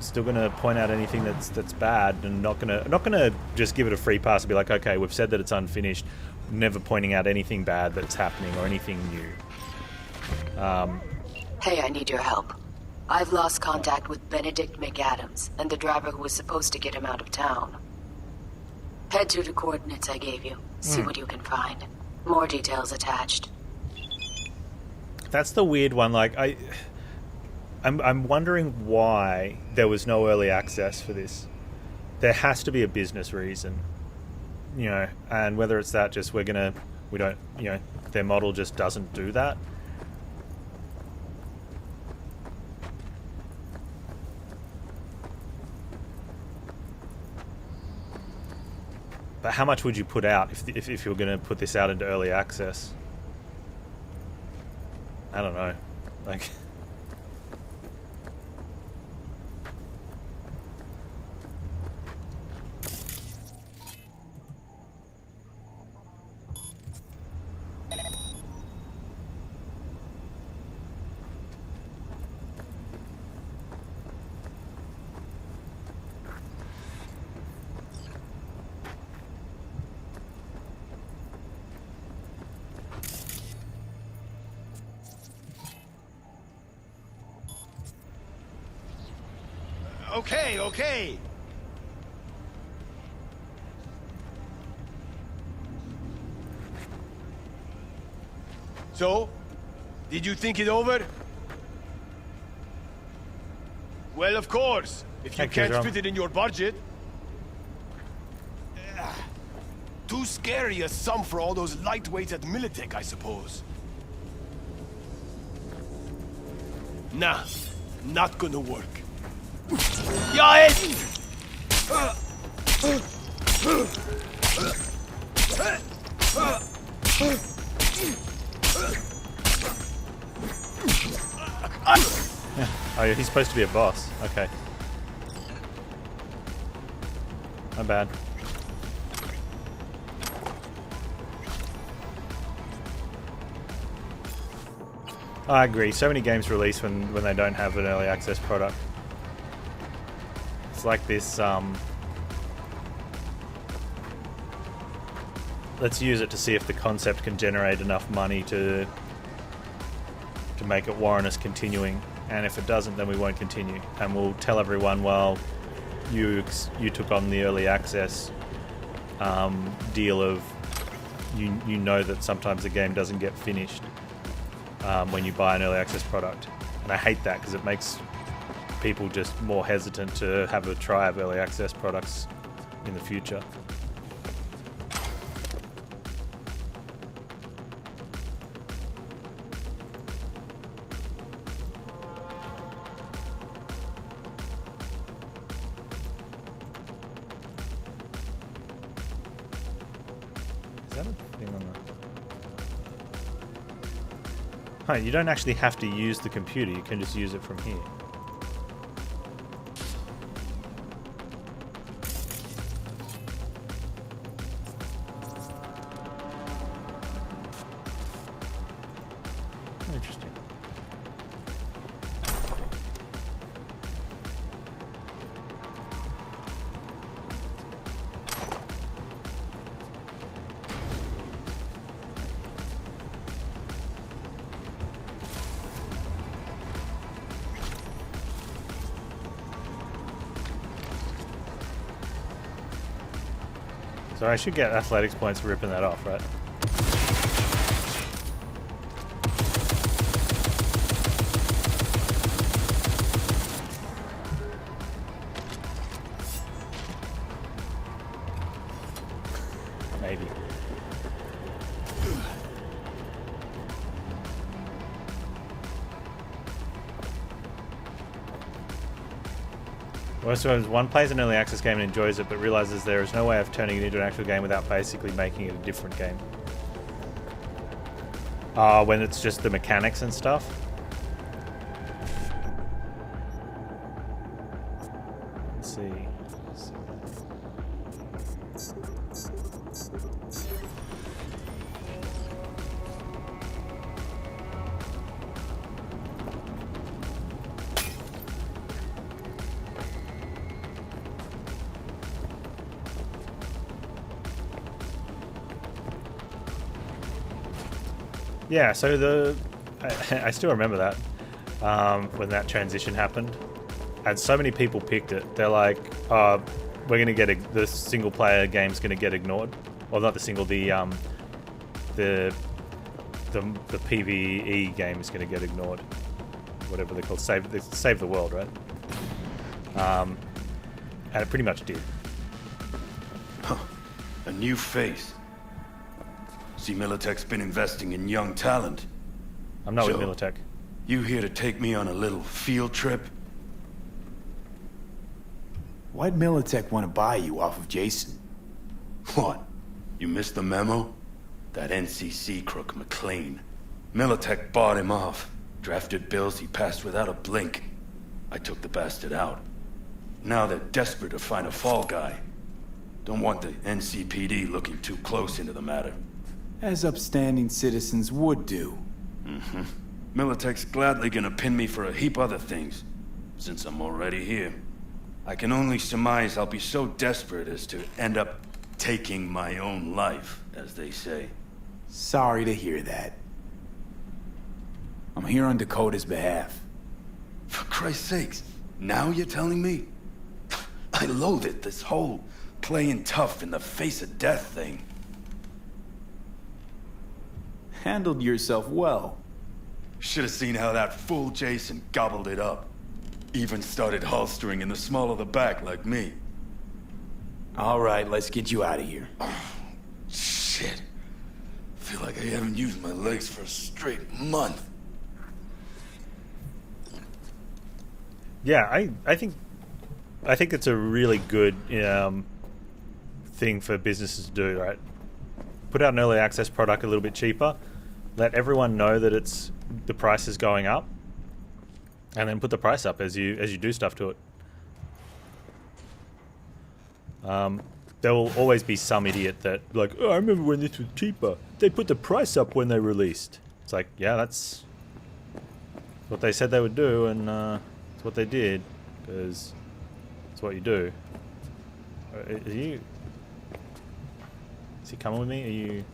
Speaker 1: Still going to point out anything that's bad, and not gonna just give it a free pass and be like, okay, we've said that it's unfinished. Never pointing out anything bad that's happening or anything new.
Speaker 2: Hey, I need your help. I've lost contact with Benedict McAdams and the driver who was supposed to get him out of town. Head to the coordinates I gave you. See what you can find. More details attached.
Speaker 1: That's the weird one. Like, I'm wondering why there was no early access for this. There has to be a business reason, and whether it's that just their model just doesn't do that. But how much would you put out if you were going to put this out into early access? I don't know. Like...
Speaker 6: Okay, okay. So, did you think it over? Well, of course. If you
Speaker 1: Thank you,
Speaker 6: can't
Speaker 1: John.
Speaker 6: fit it in your budget. Too scary a sum for all those lightweights at Militech, I suppose. Nah, not gonna work. Yeah,
Speaker 1: Oh, yeah, he's supposed to be a boss. Okay. My bad. I agree. So many games release when they don't have an early access product. It's like this, let's use it to see if the concept can generate enough money to make it warrant us continuing. And if it doesn't, then we won't continue. And we'll tell everyone, well, you took on the early access deal of you know that sometimes the game doesn't get finished when you buy an early access product. And I hate that because it makes people just more hesitant to have a try of early access products in the future. Is that a thing on the... Huh, you don't actually have to use the computer, you can just use it from here. Interesting. So I should get athletics points for ripping that off, right? Maybe. Most times one plays an early access game and enjoys it, but realizes there is no way of turning it into an actual game without basically making it a different game. When it's just the mechanics and stuff. Let's see. Yeah, so I still remember that when that transition happened, and so many people picked it. They're like, "Oh, we're gonna get the single player game's gonna get ignored, well, not the single, the PvE game is gonna get ignored, whatever they're called, save the world, right?" And it pretty much did.
Speaker 9: Huh. A new face. See, Militech's been investing in young talent.
Speaker 1: I'm not
Speaker 9: So,
Speaker 1: with Militech.
Speaker 9: You here to take me on a little field trip?
Speaker 10: Why'd Militech want to buy you off of Jason?
Speaker 9: What? You missed the memo? That NCC crook McLean. Militech bought him off. Drafted bills he passed without a blink. I took the bastard out. Now they're desperate to find a fall guy. Don't want the NCPD looking too close into the matter.
Speaker 10: As upstanding citizens would do.
Speaker 9: Mm-hmm. Militech's gladly gonna pin me for a heap other things, since I'm already here. I can only surmise I'll be so desperate as to end up taking my own life, as they say.
Speaker 10: Sorry to hear that. I'm here on Dakota's behalf.
Speaker 9: For Christ's sakes, now you're telling me? I loathe it, this whole playing tough in the face of death thing.
Speaker 10: Handled yourself well.
Speaker 9: Should have seen how that fool Jason gobbled it up. Even started holstering in the small of the back like me.
Speaker 10: All right, let's get you out of here.
Speaker 9: Shit. Feel like I haven't used my legs for a straight month.
Speaker 1: Yeah, I think it's a really good thing for businesses to do, right? Put out an early access product a little bit cheaper, let everyone know that the price is going up, and then put the price up as you do stuff to it. There will always be some idiot that like, oh, I remember when this was cheaper. They put the price up when they released. It's like, yeah, that's what they said they would do, and it's what they did, because it's what you do. Is he coming with me? Are you?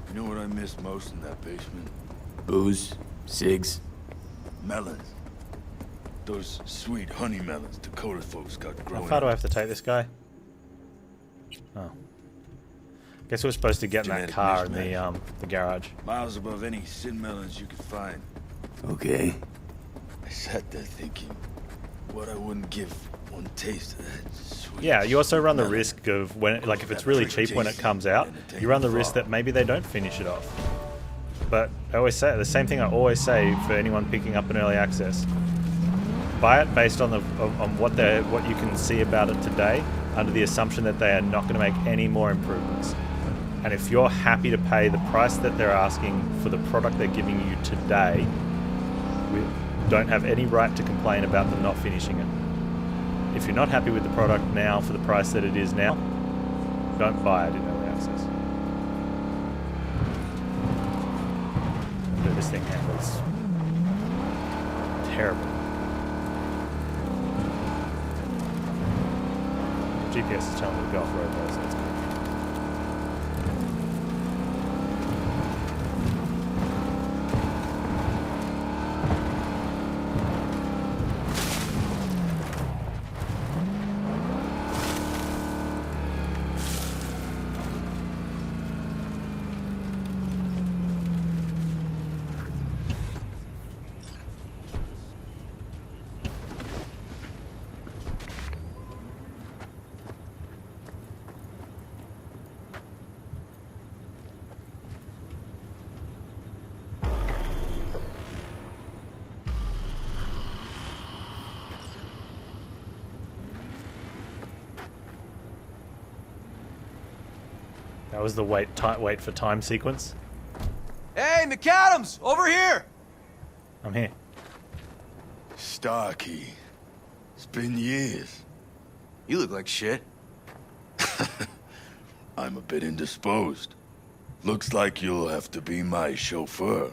Speaker 9: You know what I miss most in that basement?
Speaker 10: Booze, cigs.
Speaker 9: Melons. Those sweet honey melons Dakota folks got growing.
Speaker 1: How far do I have to take this guy? Oh. Guess we're supposed to get in that car in the garage.
Speaker 9: Miles above any sin melons you could find.
Speaker 10: Okay.
Speaker 9: I sat there thinking what I wouldn't give one taste of that sweet.
Speaker 1: Yeah, you also run the
Speaker 9: melon.
Speaker 1: risk of when, like, if it's really cheap when it comes out, you run the risk that maybe they don't finish it off. But I always say the same thing I always say for anyone picking up an early access: buy it based on what you can see about it today, under the assumption that they are not going to make any more improvements. And if you're happy to pay the price that they're asking for the product they're giving you today, we don't have any right to complain about them not finishing it. If you're not happy with the product now for the price that it is now, don't buy it in early access. But this thing handles terrible. GPS is telling me to go off road though, so that's good. That was the wait for time sequence.
Speaker 4: Hey, McAdams, over here!
Speaker 1: I'm here.
Speaker 9: Starkey. It's been years.
Speaker 4: You look like shit.
Speaker 9: I'm a bit indisposed. Looks like you'll have to be my chauffeur.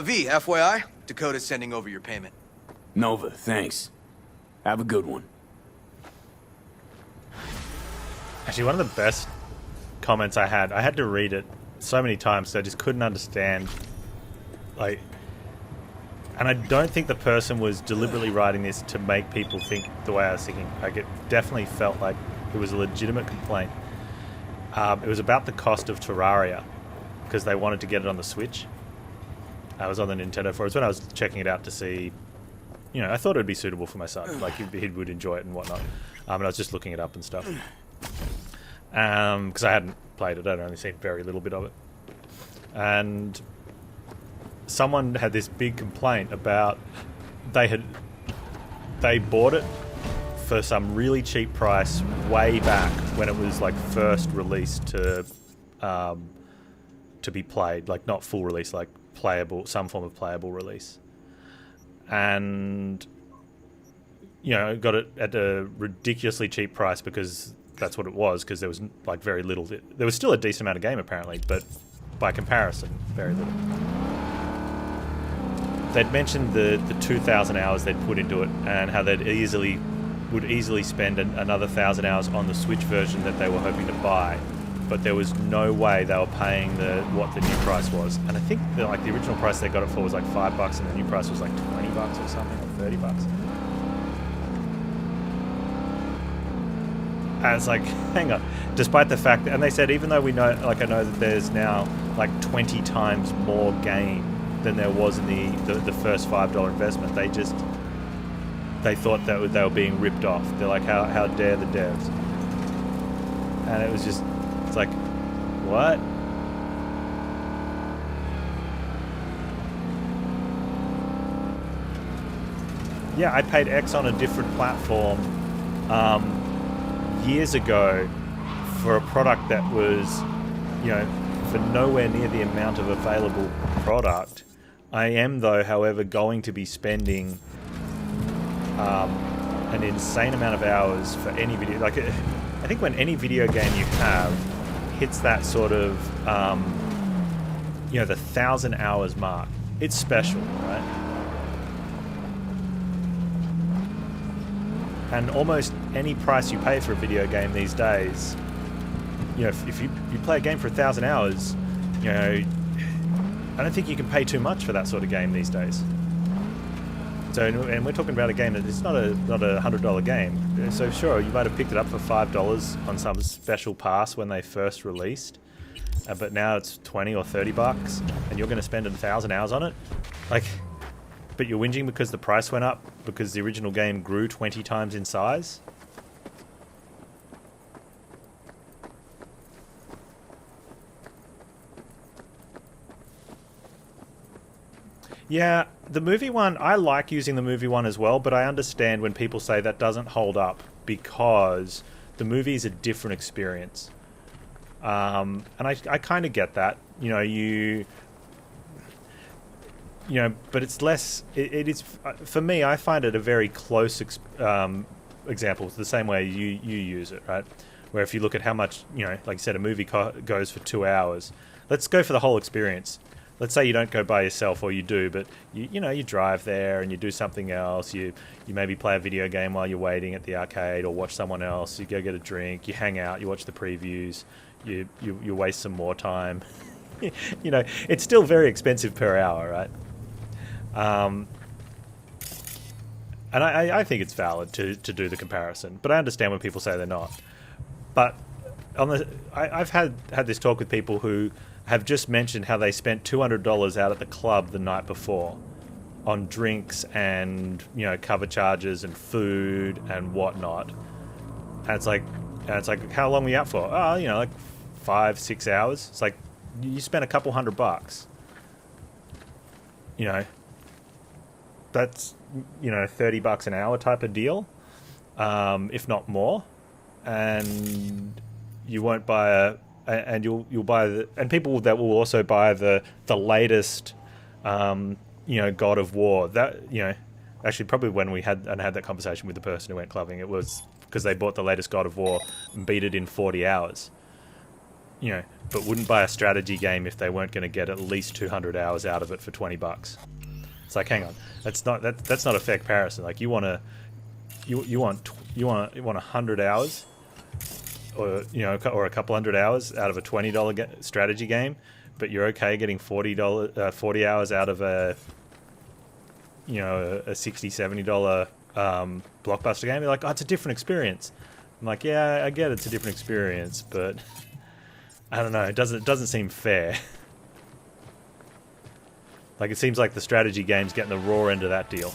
Speaker 4: V, FYI, Dakota's sending over your payment.
Speaker 10: Nova, thanks. Have a good one.
Speaker 1: Actually, one of the best comments I had to read it so many times, so I just couldn't understand. Like, and I don't think the person was deliberately writing this to make people think the way I was thinking. Like, it definitely felt like it was a legitimate complaint. It was about the cost of Terraria, because they wanted to get it on the Switch. I was on the Nintendo forums when I was checking it out to see, you know, I thought it would be suitable for my son, like he would enjoy it and whatnot. And I was just looking it up and stuff. Because I hadn't played it, I'd only seen very little bit of it. And someone had this big complaint about they bought it for some really cheap price way back when it was like first released to be played, like not full release, like playable, some form of playable release. And you know, got it at a ridiculously cheap price because that's what it was, because there was like very little. There was still a decent amount of game apparently, but by comparison, very little. They'd mentioned the 2,000 hours they'd put into it, and how they'd would easily spend another 1,000 hours on the Switch version that they were hoping to buy. but there was no way they were paying what the new price was. And I think the original price they got it for was like $5, and the new price was like $20 or something, or $30. And it's like, hang on. Despite the fact, and they said even though we know, like I know that there's now like 20 times more game than there was in the first $5 investment, they thought that they were being ripped off. They're like, how dare the devs? And it was just, it's like, what? Yeah, I paid X on a different platform years ago for a product that was, you know, for nowhere near the amount of available product. I am, though, however, going to be spending an insane amount of hours for any video. Like, I think when any video game you have hits that sort of, you know, the 1,000 hours mark, it's special, right? And almost any price you pay for a video game these days, you know, if you play a game for 1,000 hours, you know, I don't think you can pay too much for that sort of game these days. So, and we're talking about a game that it's not a $100 game. So sure, you might have picked it up for $5 on some special pass when they first released, but now it's $20 or $30, and you're going to spend 1,000 hours on it, like. But you're whinging because the price went up because the original game grew 20 times in size? Yeah, the movie one, I like using the movie one as well, but I understand when people say that doesn't hold up because the movie is a different experience. And I kind of get that. You know, but it's less. It is, for me. I find it a very close example. It's the same way you use it, right? Where if you look at how much, you know, like you said, a movie goes for 2 hours. Let's go for the whole experience. Let's say you don't go by yourself, or you do, but you know, you drive there and you do something else. You maybe play a video game while you're waiting at the arcade, or watch someone else. You go get a drink. You hang out. You watch the previews. You waste some more time. You know, it's still very expensive per hour, right? And I think it's valid to do the comparison, but I understand when people say they're not. But I've had this talk with people who have just mentioned how they spent $200 out at the club the night before on drinks and, you know, cover charges and food and whatnot. And it's like, how long were you out for? Oh, you know, like 5-6 hours. It's like you spent a couple $100. You know. That's, you know, $30 an hour type of deal, if not more, and you won't buy and you'll buy and people that will also buy the latest, you know, God of War. That, you know, actually probably when we had that conversation with the person who went clubbing, it was because they bought the latest God of War and beat it in 40 hours. You know, but wouldn't buy a strategy game if they weren't going to get at least 200 hours out of it for $20. It's like, hang on, that's not a fair comparison. Like, you want 100 hours, or, you know, or a couple hundred hours out of a $20 strategy game, but you're okay getting $40 hours out of a, you know, a $60-$70 blockbuster game. You're like, oh, it's a different experience. I'm like, yeah, I get it's a different experience, but I don't know. It doesn't seem fair. Like, it seems like the strategy game's getting the raw end of that deal.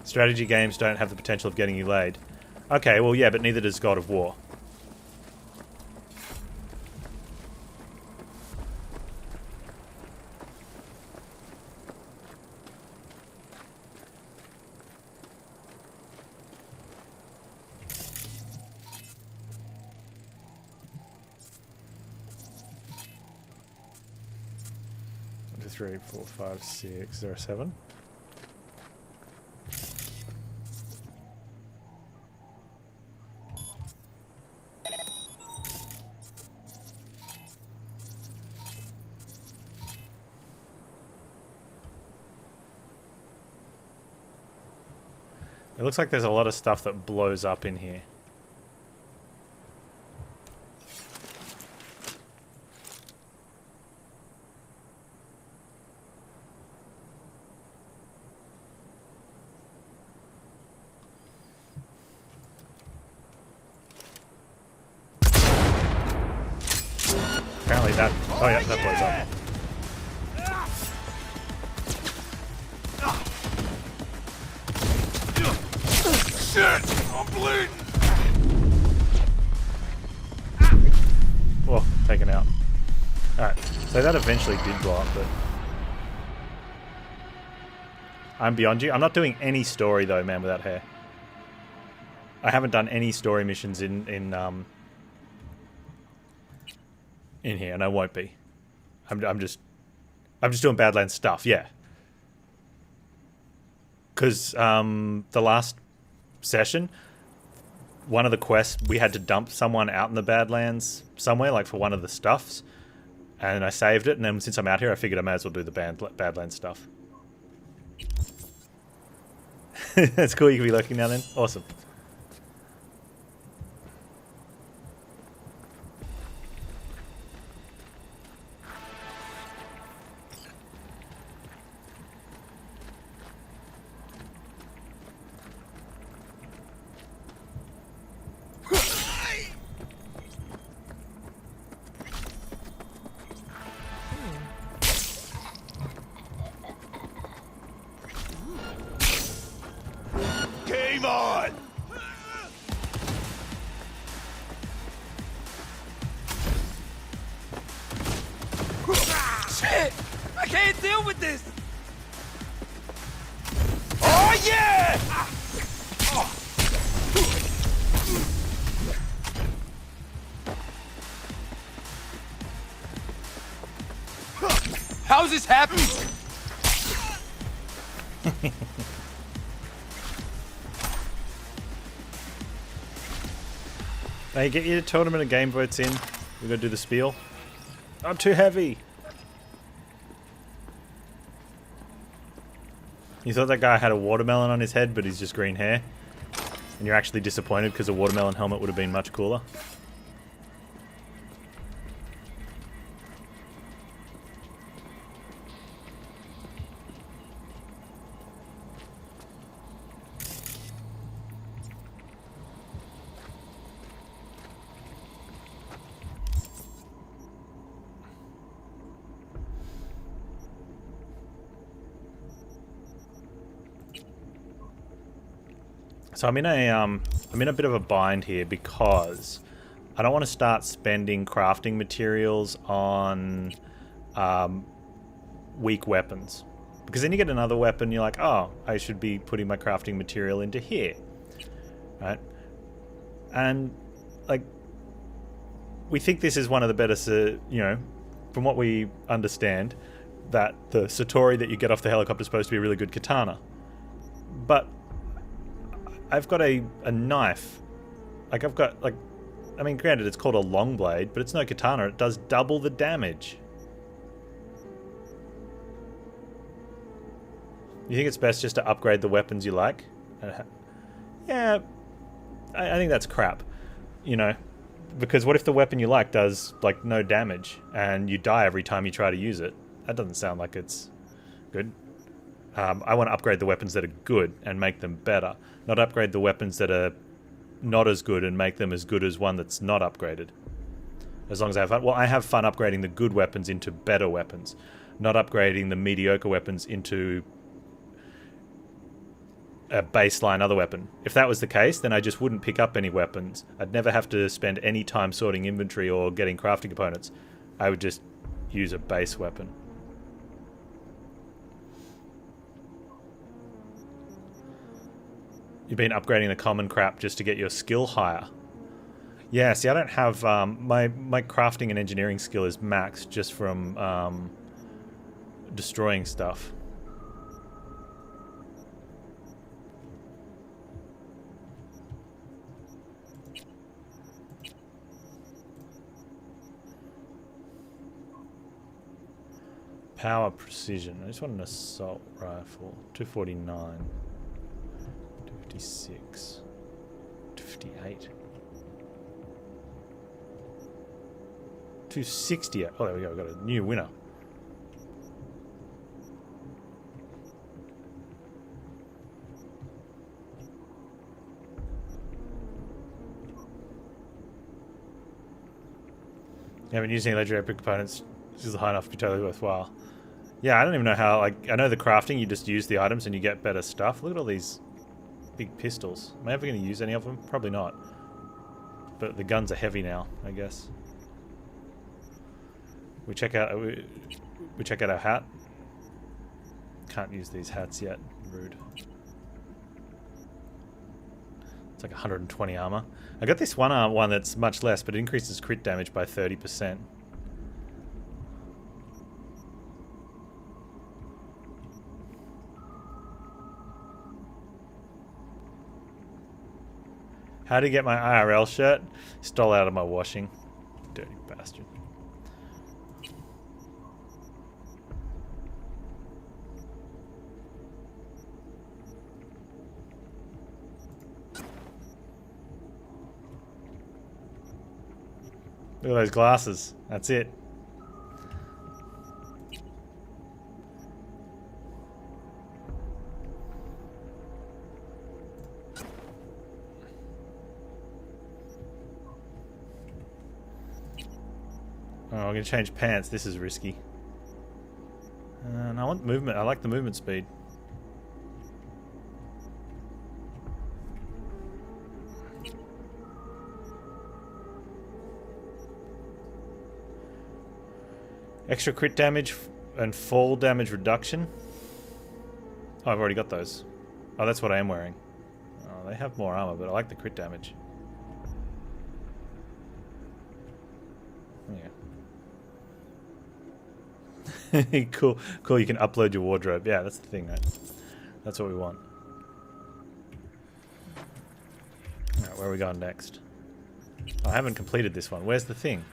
Speaker 1: Strategy games don't have the potential of getting you laid. Okay, well, yeah, but neither does God of War. Three, 4, 5, 6. Is there a 7? It looks like there's a lot of stuff that blows up in here. Apparently that... Oh yeah, that blows up.
Speaker 6: Shit! I'm bleeding!
Speaker 1: Whoa, taken out. Alright, so that eventually did blow up, but... I'm beyond you. I'm not doing any story though, man, without hair. I haven't done any story missions in here, and I won't be. I'm just doing Badlands stuff, yeah. Because the last session, one of the quests, we had to dump someone out in the Badlands somewhere, like for one of the stuffs, and I saved it, and then since I'm out here, I figured I may as well do the Badlands stuff. That's cool, you can be lurking now then? Awesome.
Speaker 6: Game on! Shit! I can't deal with this! Oh yeah! How's this happening?
Speaker 1: Hey, get your tournament of game votes in. We're gonna do the spiel. I'm too heavy. You thought that guy had a watermelon on his head, but he's just green hair? And you're actually disappointed because a watermelon helmet would have been much cooler? So I'm in a bit of a bind here because I don't want to start spending crafting materials on weak weapons, because then you get another weapon, you're like, oh, I should be putting my crafting material into here, right? And like, we think this is one of the better, you know, from what we understand, that the Satori that you get off the helicopter is supposed to be a really good katana, but I've got a knife. Like, I've got, like, I mean, granted, it's called a long blade, but it's no katana. It does double the damage. You think it's best just to upgrade the weapons you like? Yeah, I think that's crap. You know, because what if the weapon you like does, like, no damage, and you die every time you try to use it? That doesn't sound like it's good. I want to upgrade the weapons that are good and make them better, not upgrade the weapons that are not as good and make them as good as one that's not upgraded. As long as I have fun. Well, I have fun upgrading the good weapons into better weapons, not upgrading the mediocre weapons into a baseline other weapon. If that was the case, then I just wouldn't pick up any weapons. I'd never have to spend any time sorting inventory or getting crafting components. I would just use a base weapon. You've been upgrading the common crap just to get your skill higher. Yeah, see, I don't have... my crafting and engineering skill is maxed just from destroying stuff. Power precision. I just want an assault rifle. 249. 56. 58. 260. Oh, there we go. We've got a new winner. You haven't used any legendary components. This is high enough to be totally worthwhile. Yeah, I don't even know how. Like, I know the crafting, you just use the items and you get better stuff. Look at all these big pistols. Am I ever going to use any of them? Probably not. But the guns are heavy now, I guess. We check out our hat. Can't use these hats yet. Rude. It's like 120 armor. I got this one that's much less, but it increases crit damage by 30%. How to get my IRL shirt? Stole out of my washing. Dirty bastard. Look at those glasses. That's it. Oh, I'm going to change pants. This is risky. And I want movement. I like the movement speed. Extra crit damage and fall damage reduction. Oh, I've already got those. Oh, that's what I am wearing. Oh, they have more armor, but I like the crit damage. Yeah. Cool. Cool, you can upload your wardrobe. Yeah, that's the thing, right? That's what we want. Alright, where are we going next? Oh, I haven't completed this one. Where's the thing?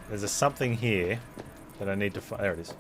Speaker 1: There's a something here that I need to find. There it is.